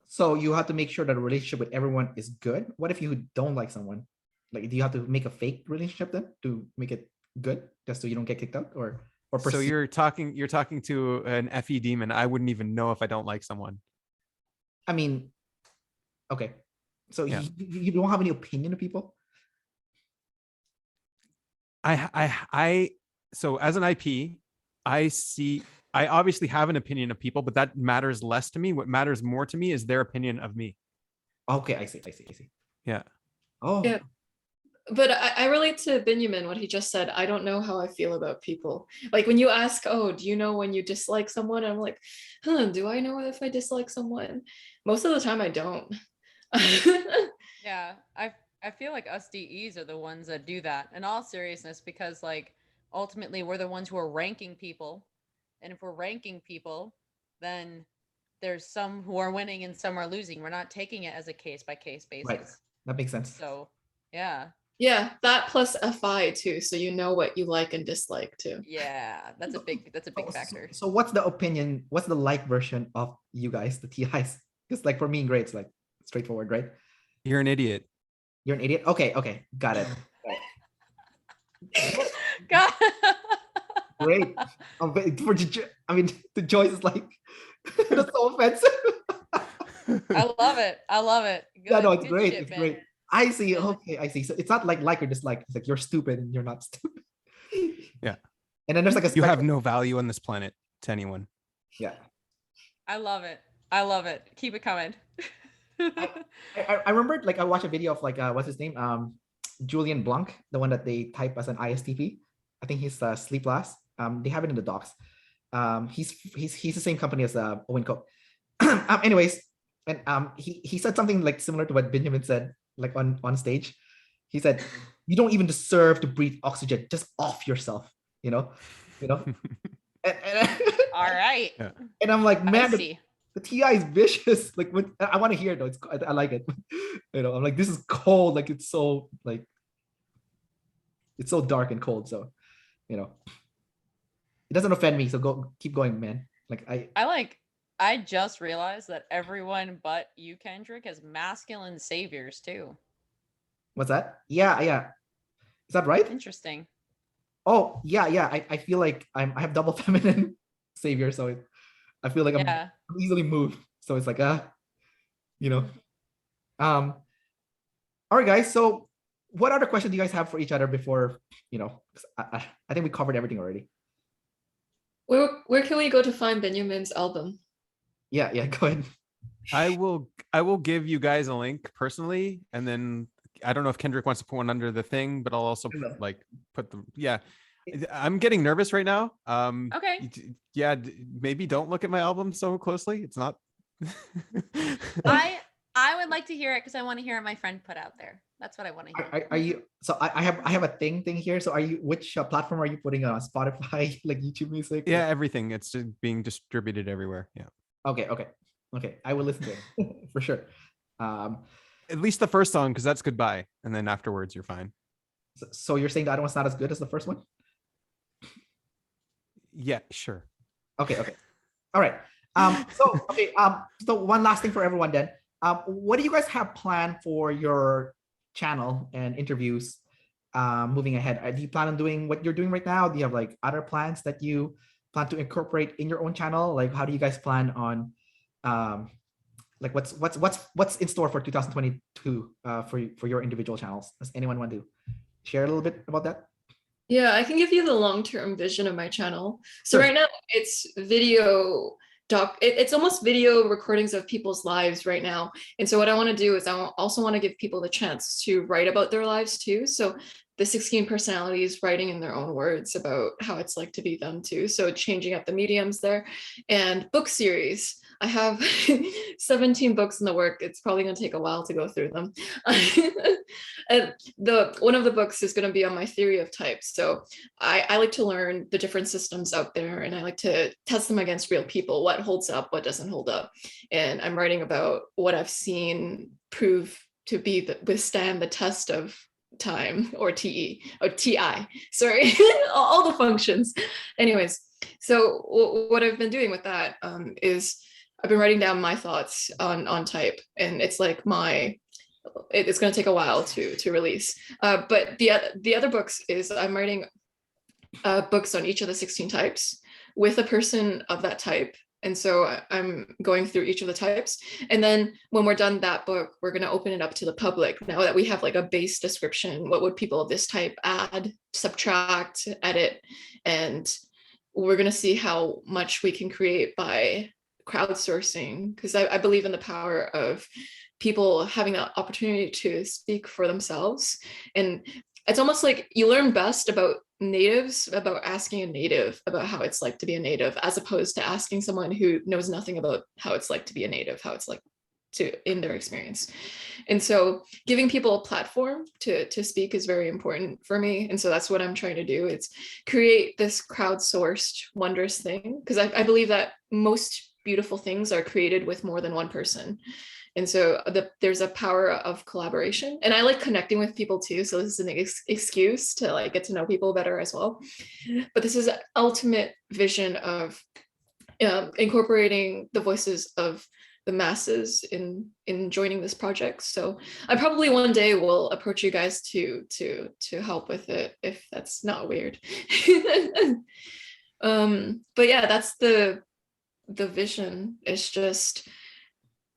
So you have to make sure that a relationship with everyone is good. What if you don't like someone? Like, do you have to make a fake relationship then to make it good, just so you don't get kicked out? Or so you're talking to an FE demon. I wouldn't even know if I don't like someone. I mean, okay. So yeah. you don't have any opinion of people? So as an IP, I obviously have an opinion of people, but that matters less to me. What matters more to me is their opinion of me. Okay, I see. Yeah. Oh. Yeah. But I relate to Binyamin, what he just said. I don't know how I feel about people. Like when you ask, oh, do you know when you dislike someone? I'm like, do I know if I dislike someone? Most of the time I don't. Yeah, I feel like us DEs are the ones that do that in all seriousness, because like ultimately we're the ones who are ranking people. And if we're ranking people, then there's some who are winning and some are losing. We're not taking it as a case by case basis. Right. That makes sense. So yeah. Yeah, that plus FI too, so you know what you like and dislike too. Yeah, that's a big factor. So what's the opinion? What's the like version of you guys, the TIs? Because like for me and Gray, it's like straightforward, right? You're an idiot. You're an idiot. Okay, got it. God. Great. The Joyce is like, that's so offensive. I love it. Good, yeah, no, it's great. Shit, it's man. great. I see. Okay, I see. So it's not like or dislike. It's like you're stupid and you're not stupid. Yeah. And then there's like you have no value on this planet to anyone. Yeah. I love it. Keep it coming. I remember like I watched a video of like what's his name? Julian Blanc, the one that they type as an ISTP. I think he's Sleep Last. They have it in the docs. He's the same company as Owen Cook. Anyways, and he said something like similar to what Binyamin said, like on stage. He said, "You don't even deserve to breathe oxygen. Just off yourself." You know. And All right. And I'm like, man, the TI is vicious. Like, I want to hear it though. I like it. I'm like, this is cold. Like, it's so like, it's so dark and cold. So, it doesn't offend me. So keep going, man. Like I just realized that everyone but you, Kendrick, has masculine saviors too. What's that? Yeah. Is that right? Interesting. Oh, yeah. I feel like I have double feminine savior, so I feel like I'm easily moved. So it's like all right, guys. So what other questions do you guys have for each other before, I think we covered everything already. Where can we go to find Binyamin's album? Yeah, go ahead. I will give you guys a link personally, and then I don't know if Kendrick wants to put one under the thing, but I'll also put the I'm getting nervous right now. Okay. Yeah, maybe don't look at my album so closely. It's not. I would like to hear it because I want to hear what my friend put out there. That's what I want to hear. Are you? So I have a thing here. So are you? Which platform are you putting on? Spotify, like YouTube Music? Yeah, everything. It's just being distributed everywhere. Yeah. Okay. I will listen to it for sure. At least the first song, because that's Goodbye, and then afterwards you're fine. So you're saying the other one's not as good as the first one? Yeah, sure. Okay. All right. So one last thing for everyone then. What do you guys have planned for your channel and interviews moving ahead? Do you plan on doing what you're doing right now? Do you have like other plans that you plan to incorporate in your own channel? Like, how do you guys plan on like what's in store for 2022 for your individual channels? Does anyone want to share a little bit about that? Yeah, I can give you the long-term vision of my channel. So Sure. right now it's video it's almost video recordings of people's lives right now. And so what I want to do is I also want to give people the chance to write about their lives too. So the 16 personalities writing in their own words about how it's like to be them too. So changing up the mediums there. And book series. I have 17 books in the work. It's probably going to take a while to go through them. And one of the books is going to be on my theory of types. So I like to learn the different systems out there, and I like to test them against real people. What holds up, what doesn't hold up. And I'm writing about what I've seen prove to be withstand the test of time, or TI, sorry, all the functions. Anyways, so what I've been doing with that is I've been writing down my thoughts on type, and it's like it's going to take a while to release. But the other books is I'm writing books on each of the 16 types with a person of that type. And so I'm going through each of the types. And then when we're done that book, we're going to open it up to the public. Now that we have like a base description, what would people of this type add, subtract, edit? And we're going to see how much we can create by crowdsourcing, because I believe in the power of people having the opportunity to speak for themselves. And it's almost like you learn best about natives, about asking a native about how it's like to be a native, as opposed to asking someone who knows nothing about how it's like to be a native, how it's like in their experience. And so giving people a platform to speak is very important for me. And so that's what I'm trying to do. It's create this crowdsourced wondrous thing, because I believe that most beautiful things are created with more than one person. And so there's a power of collaboration, and I like connecting with people too. So this is an excuse to like get to know people better as well. But this is an ultimate vision of incorporating the voices of the masses in joining this project. So I probably one day will approach you guys to help with it, if that's not weird. But yeah, that's the vision. It's just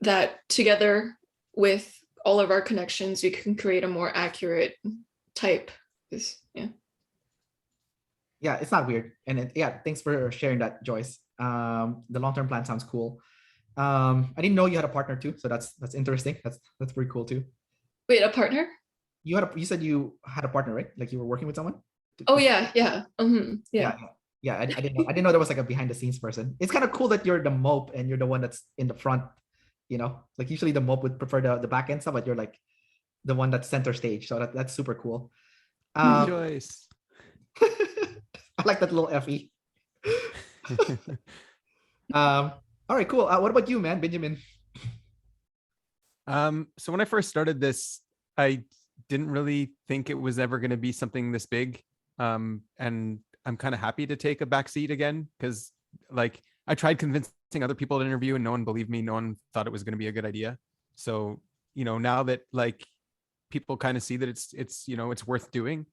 that together with all of our connections, we can create a more accurate type. Yeah, it's not weird. And thanks for sharing that, Joyce. The long-term plan sounds cool. I didn't know you had a partner too, so that's interesting. That's pretty cool too. Wait, a partner? You said you had a partner, right? Like you were working with someone? Oh yeah. Yeah, I didn't know there was like a behind the scenes person. It's kind of cool that you're the mope and you're the one that's in the front. You know, like usually the mope would prefer the back end stuff, but you're like the one that's center stage. So that's super cool. Joyce. I like that little FE. All right, cool. What about you, man, Binyamin? So when I first started this, I didn't really think it was ever going to be something this big. And I'm kind of happy to take a backseat again, because like I tried convincing other people to interview and no one believed me. No one thought it was going to be a good idea. So, you know, now that like people kind of see that it's, you know, it's worth doing,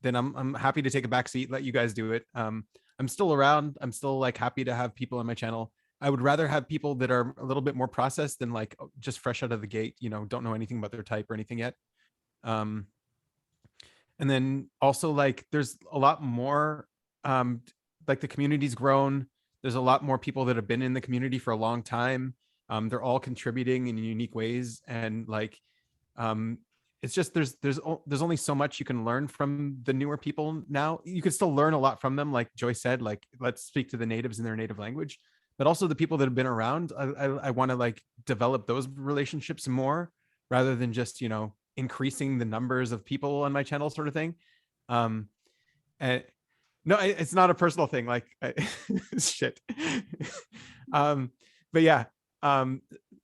then I'm happy to take a backseat, let you guys do it. I'm still around. I'm still like happy to have people on my channel. I would rather have people that are a little bit more processed than like just fresh out of the gate, you know, don't know anything about their type or anything yet. And then also like there's a lot more, like the community's grown. There's a lot more people that have been in the community for a long time. They're all contributing in unique ways. And like, it's just, there's only so much you can learn from the newer people now. You can still learn a lot from them. Like Joyce said, like, let's speak to the natives in their native language, but also the people that have been around. I want to like develop those relationships more rather than just, you know, increasing the numbers of people on my channel sort of thing. And no, it's not a personal thing. Like shit. But yeah.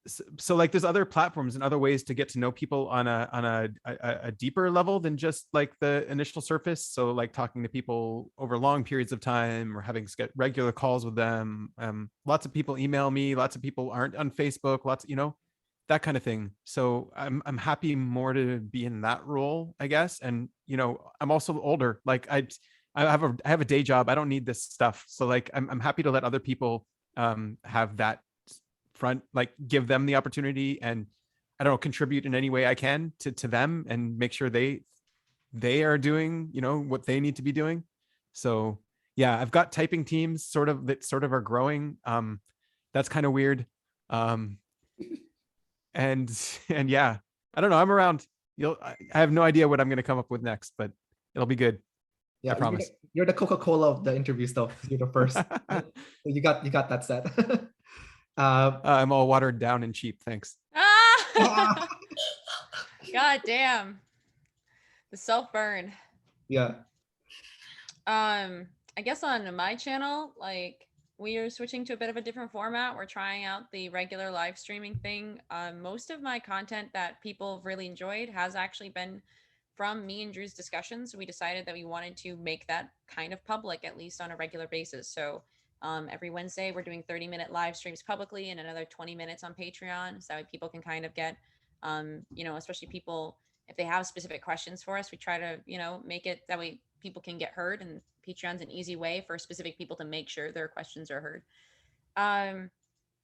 So like there's other platforms and other ways to get to know people on a deeper level than just like the initial surface. So like talking to people over long periods of time or having regular calls with them. Lots of people email me. Lots of people aren't on Facebook. Lots, you know, that kind of thing. So I'm happy more to be in that role, I guess. And you know, I'm also older. Like I have a day job. I don't need this stuff. So like I'm happy to let other people have that front, like give them the opportunity and I don't know, contribute in any way I can to them and make sure they are doing, you know, what they need to be doing. So yeah, I've got typing teams that sort of are growing. That's kind of weird. And yeah, I don't know. I'm around. I have no idea what I'm going to come up with next, but it'll be good. Yeah, I promise. you're the Coca-Cola of the interview stuff. You're the first. You got that set. I'm all watered down and cheap. Thanks. Ah! God damn. The self-burn. Yeah. I guess on my channel, like we are switching to a bit of a different format. We're trying out the regular live streaming thing. Most of my content that people have really enjoyed has actually been from me and Drew's discussions. We decided that we wanted to make that kind of public, at least on a regular basis. So every Wednesday, we're doing 30-minute live streams publicly and another 20 minutes on Patreon. So that people can kind of get, especially people, if they have specific questions for us, we try to, make it that way people can get heard, and Patreon's an easy way for specific people to make sure their questions are heard. And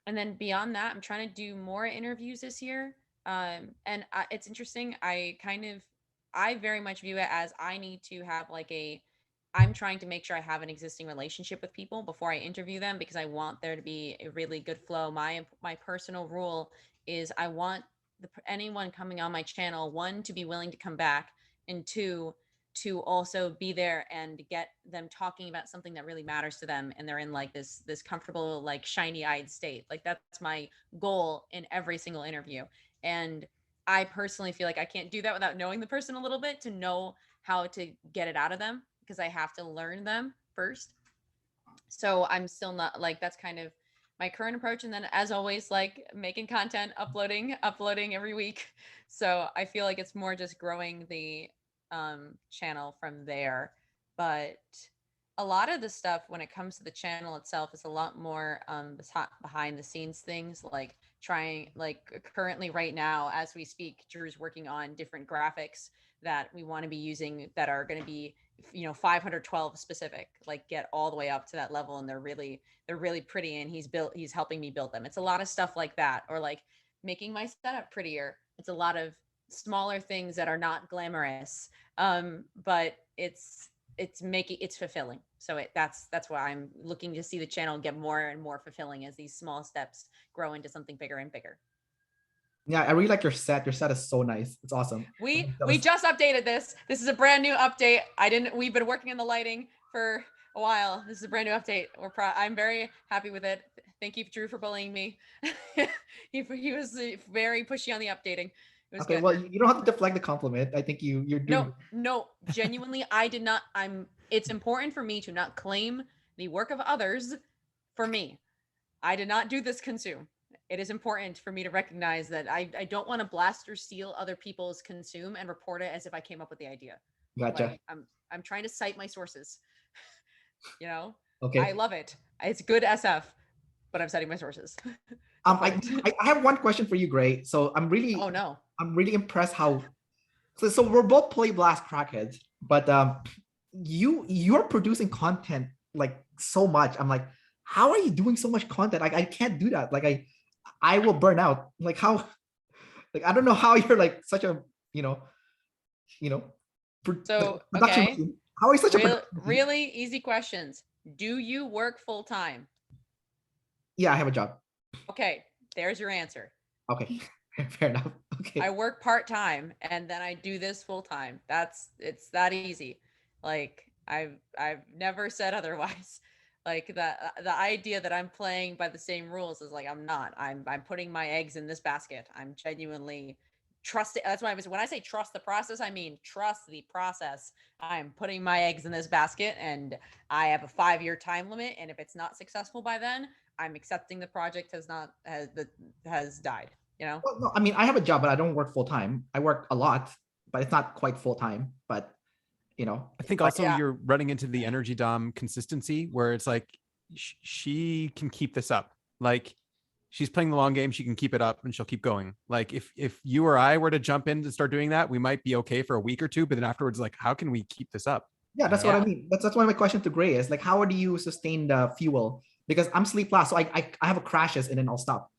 then beyond that, I'm trying to do more interviews this year. It's interesting. I very much view it as I need to have I'm trying to make sure I have an existing relationship with people before I interview them, because I want there to be a really good flow. My personal rule is I want anyone coming on my channel, one, to be willing to come back, and two, to also be there and get them talking about something that really matters to them, and they're in this comfortable, shiny-eyed state. That's my goal in every single interview. And I personally feel like I can't do that without knowing the person a little bit, to know how to get it out of them, because I have to learn them first. So I'm still not that's kind of my current approach. And then, as always, making content, uploading every week. So I feel like it's more just growing the channel from there. But a lot of the stuff when it comes to the channel itself is a lot more behind the scenes things, currently right now as we speak, Drew's working on different graphics that we want to be using that are going to be 512 specific, get all the way up to that level, and they're really pretty, and he's helping me build them. It's a lot of stuff like that, or making my setup prettier. It's a lot of smaller things that are not glamorous, but it's fulfilling. So that's why I'm looking to see the channel get more and more fulfilling as these small steps grow into something bigger and bigger. Yeah, I really like your set. Your set is so nice. It's awesome. We just updated this. This is a brand new update. We've been working on the lighting for a while. This is a brand new update. I'm very happy with it. Thank you, Drew, for bullying me. he was very pushy on the updating. It was okay, good. well, you don't have to deflect the compliment. I think you're doing. No, genuinely, I did not. It's important for me to not claim the work of others for me. I did not do this consume. It is important for me to recognize that I don't want to blast or steal other people's consume and report it as if I came up with the idea. Gotcha. I'm trying to cite my sources. Okay. I love it. It's good SF, but I'm citing my sources. I have one question for you, Gray. So I'm really impressed how. So we're both Play Blast crackheads, but you're producing content so much. I'm like, how are you doing so much content? I can't do that. I will burn out. How? I don't know how you're such a So production okay. machine. How are you such a really easy questions? Do you work full time? Yeah, I have a job. Okay, there's your answer. Okay, fair enough. Okay. I work part time and then I do this full time. It's that easy. I've never said otherwise. The idea that I'm playing by the same rules is I'm not. I'm putting my eggs in this basket. I'm genuinely trusting. That's why when I say trust the process, I mean trust the process. I'm putting my eggs in this basket, and I have a 5-year time limit. And if it's not successful by then, I'm accepting the project has died. Well, no, I mean, I have a job, but I don't work full time. I work a lot, but it's not quite full time. But I think also you're running into the energy dom consistency where it's she can keep this up. She's playing the long game. She can keep it up and she'll keep going. If you or I were to jump in to start doing that, we might be okay for a week or two, but then afterwards, how can we keep this up? Yeah, that's what I mean. That's why my question to Gray is how do you sustain the fuel? Because I'm sleep last, so I have a crashes and then I'll stop.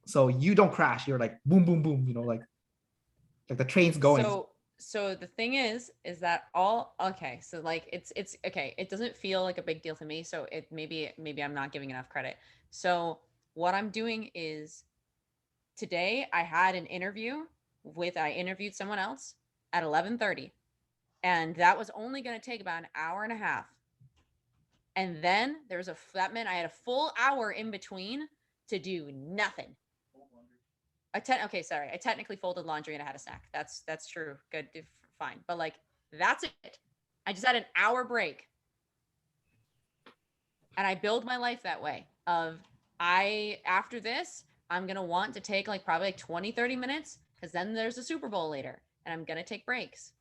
So you don't crash. You're boom, boom, boom. The train's going. So the thing is that it's okay. It doesn't feel like a big deal to me. So maybe I'm not giving enough credit. So what I'm doing is today I had an interview I interviewed someone else at 11:30, and that was only going to take about an hour and a half. And then that meant I had a full hour in between to do nothing. Okay, sorry. I technically folded laundry and I had a snack. That's true. Good, fine. But like, that's it. I just had an hour break. And I build my life that way after this, I'm going to want to take like probably like 20, 30 minutes because then there's a Super Bowl later and I'm going to take breaks.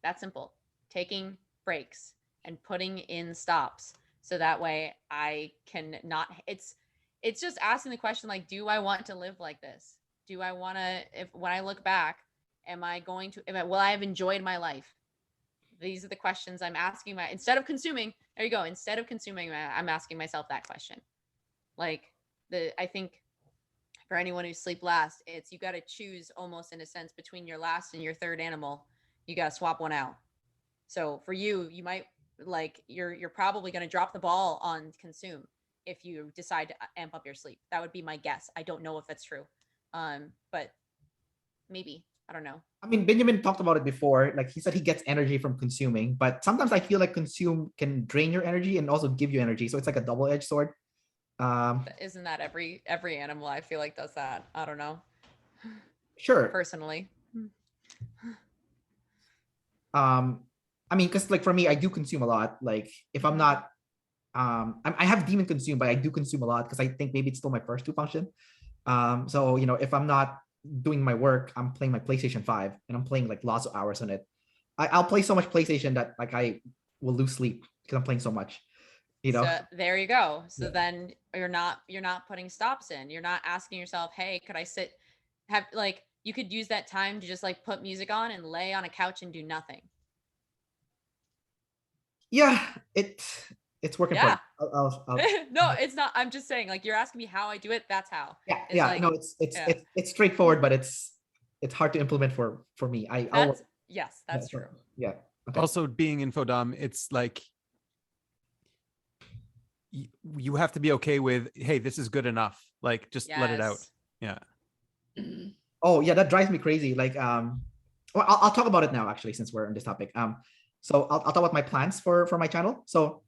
That's simple. Taking breaks and putting in stops. So that way I can not, it's just asking the question, like, do I want to live like this? Do I want to, when I look back, will I have enjoyed my life? These are the questions I'm asking instead of consuming, I'm asking myself that question. Like I think for anyone who sleep last, you got to choose almost in a sense between your last and your third animal. You got to swap one out. So for you might you're probably going to drop the ball on consume if you decide to amp up your sleep. That would be my guess. I don't know if that's true. But maybe, I don't know. I mean, Binyamin talked about it before. Like he said, he gets energy from consuming, but sometimes I feel like consume can drain your energy and also give you energy. So it's like a double-edged sword. Isn't that every animal I feel like does that? I don't know. Sure. Personally. I mean, because like for me, I do consume a lot. Like if I'm not, I have demon consume, but I do consume a lot because I think maybe it's still my first two function. So if I'm not doing my work, I'm playing my PlayStation 5 and I'm playing like lots of hours on it. I'll play so much PlayStation that like I will lose sleep because I'm playing so much. So there you go. So then you're not putting stops in. You're not asking yourself, hey, could I you could use that time to just like put music on and lay on a couch and do nothing. Yeah, it's working. Yeah. I'll no, it's not. I'm just saying, like, you're asking me how I do it. That's how. No, it's straightforward, but it's hard to implement for me. That's true. Yeah. Okay. Also, being infodom, it's like you have to be okay with, hey, this is good enough. Like, just let it out. Yeah. Oh yeah, that drives me crazy. Like, well, I'll talk about it now actually, since we're on this topic. So I'll talk about my plans for my channel. So,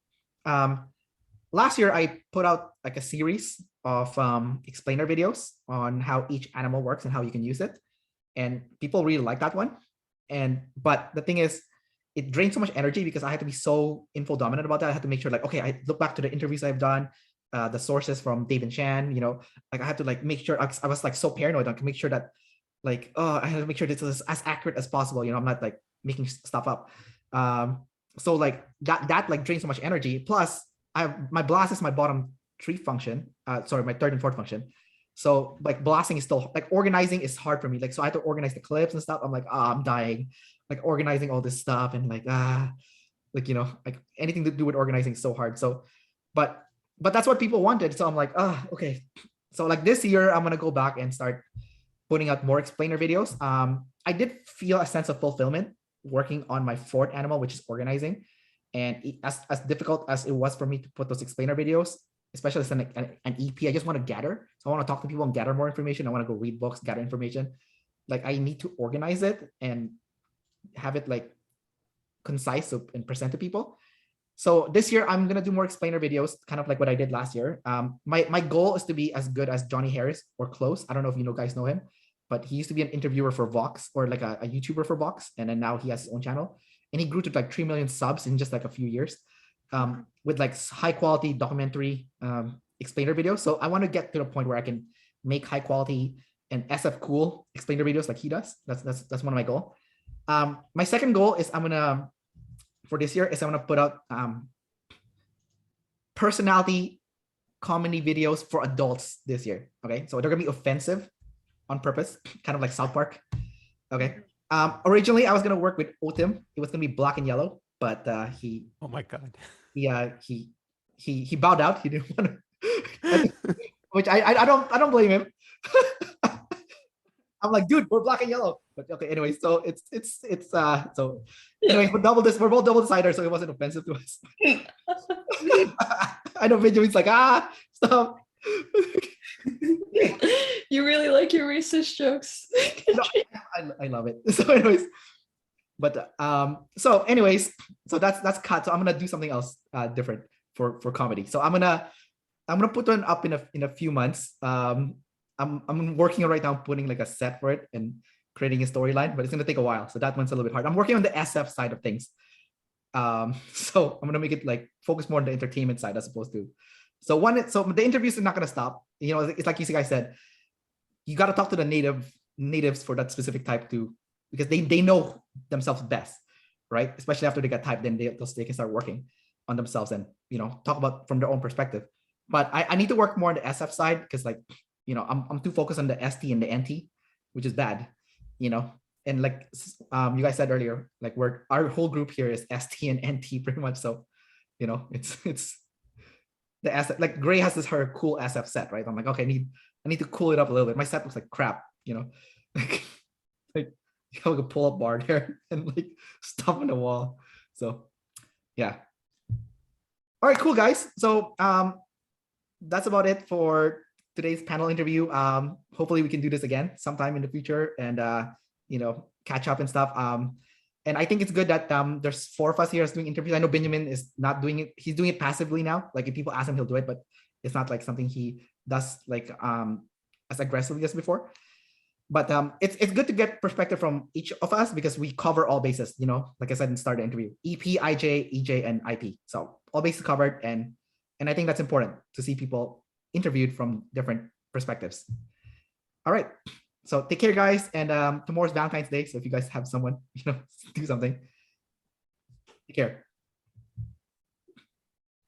last year I put out like a series of explainer videos on how each animal works and how you can use it, and people really like that one. But the thing is, it drained so much energy because I had to be so info dominant about that. I had to make sure, like, okay, I look back to the interviews I've done, the sources from Dave and Shan, like I had to like make sure I was like so paranoid. I can make sure that like, I had to make sure this is as accurate as possible. I'm not like making stuff up. So like that like drains so much energy. Plus my blast is my bottom three function. Sorry, my third and fourth function. So like blasting is still like organizing is hard for me. Like, so I have to organize the clips and stuff. I'm like, I'm dying, like organizing all this stuff and like, like anything to do with organizing is so hard. So, but that's what people wanted. So I'm like, okay. So like this year, I'm going to go back and start putting out more explainer videos. I did feel a sense of fulfillment working on my fourth animal, which is organizing. And as difficult as it was for me to put those explainer videos, especially as an EP, I just want to gather. So I want to talk to people and gather more information. I want to go read books, gather information. Like I need to organize it and have it like concise and present to people. So this year I'm gonna do more explainer videos, kind of like what I did last year. My goal is to be as good as Johnny Harris or close. I don't know if guys know him, but he used to be an interviewer for Vox, or like a YouTuber for Vox, and then now he has his own channel, and he grew to like 3 million subs in just like a few years, with like high quality documentary explainer videos. So I want to get to the point where I can make high quality and SF cool explainer videos like he does. That's one of my goals. My second goal is for this year is I'm gonna put out personality comedy videos for adults this year. Okay, so they're gonna be offensive on purpose, kind of like South Park. Okay. Originally I was gonna work with Otim. It was gonna be black and yellow, but he. Oh my god. Yeah, he bowed out. He didn't want to, which I don't blame him. I'm like, dude, we're black and yellow. But okay, anyway, so it's so anyway, we're both double deciders, so it wasn't offensive to us. I know Benjamin's like, stop. You really like your racist jokes. No, I love it. So anyways, but so that's cut. So I'm gonna do something else different for comedy. So I'm gonna put one up in a few months. I'm working right now, putting like a set for it and creating a storyline, but it's gonna take a while. So that one's a little bit hard. I'm working on the SF side of things. So I'm gonna make it like focus more on the entertainment side as opposed to. So the interviews are not gonna stop. You know, it's like you guys said, you got to talk to the natives for that specific type too, because they know themselves best, right? Especially after they get typed, then they can start working on themselves and, you know, talk about from their own perspective. But I need to work more on the SF side because, like, you know, I'm too focused on the ST and the NT, which is bad, you know. And like you guys said earlier, like our whole group here is ST and NT pretty much. So, you know, it's the SF, like Gray has her cool SF set, right? I'm like, okay, I need to cool it up a little bit. My set looks like crap, you know. like you have like a pull-up bar there and like stuff on the wall. So yeah. All right, cool guys. So that's about it for today's panel interview. Hopefully we can do this again sometime in the future and you know, catch up and stuff. And I think it's good that there's 4 of us here doing interviews. I know Binyamin is not doing it. He's doing it passively now. Like if people ask him, he'll do it, but it's not like something he does like as aggressively as before. But it's good to get perspective from each of us because we cover all bases, you know, like I said in the start of the interview, EP, IJ, EJ, and IP. So all bases covered. And I think that's important to see people interviewed from different perspectives. All right. So take care, guys. And tomorrow's Valentine's Day. So if you guys have someone, you know, do something. Take care.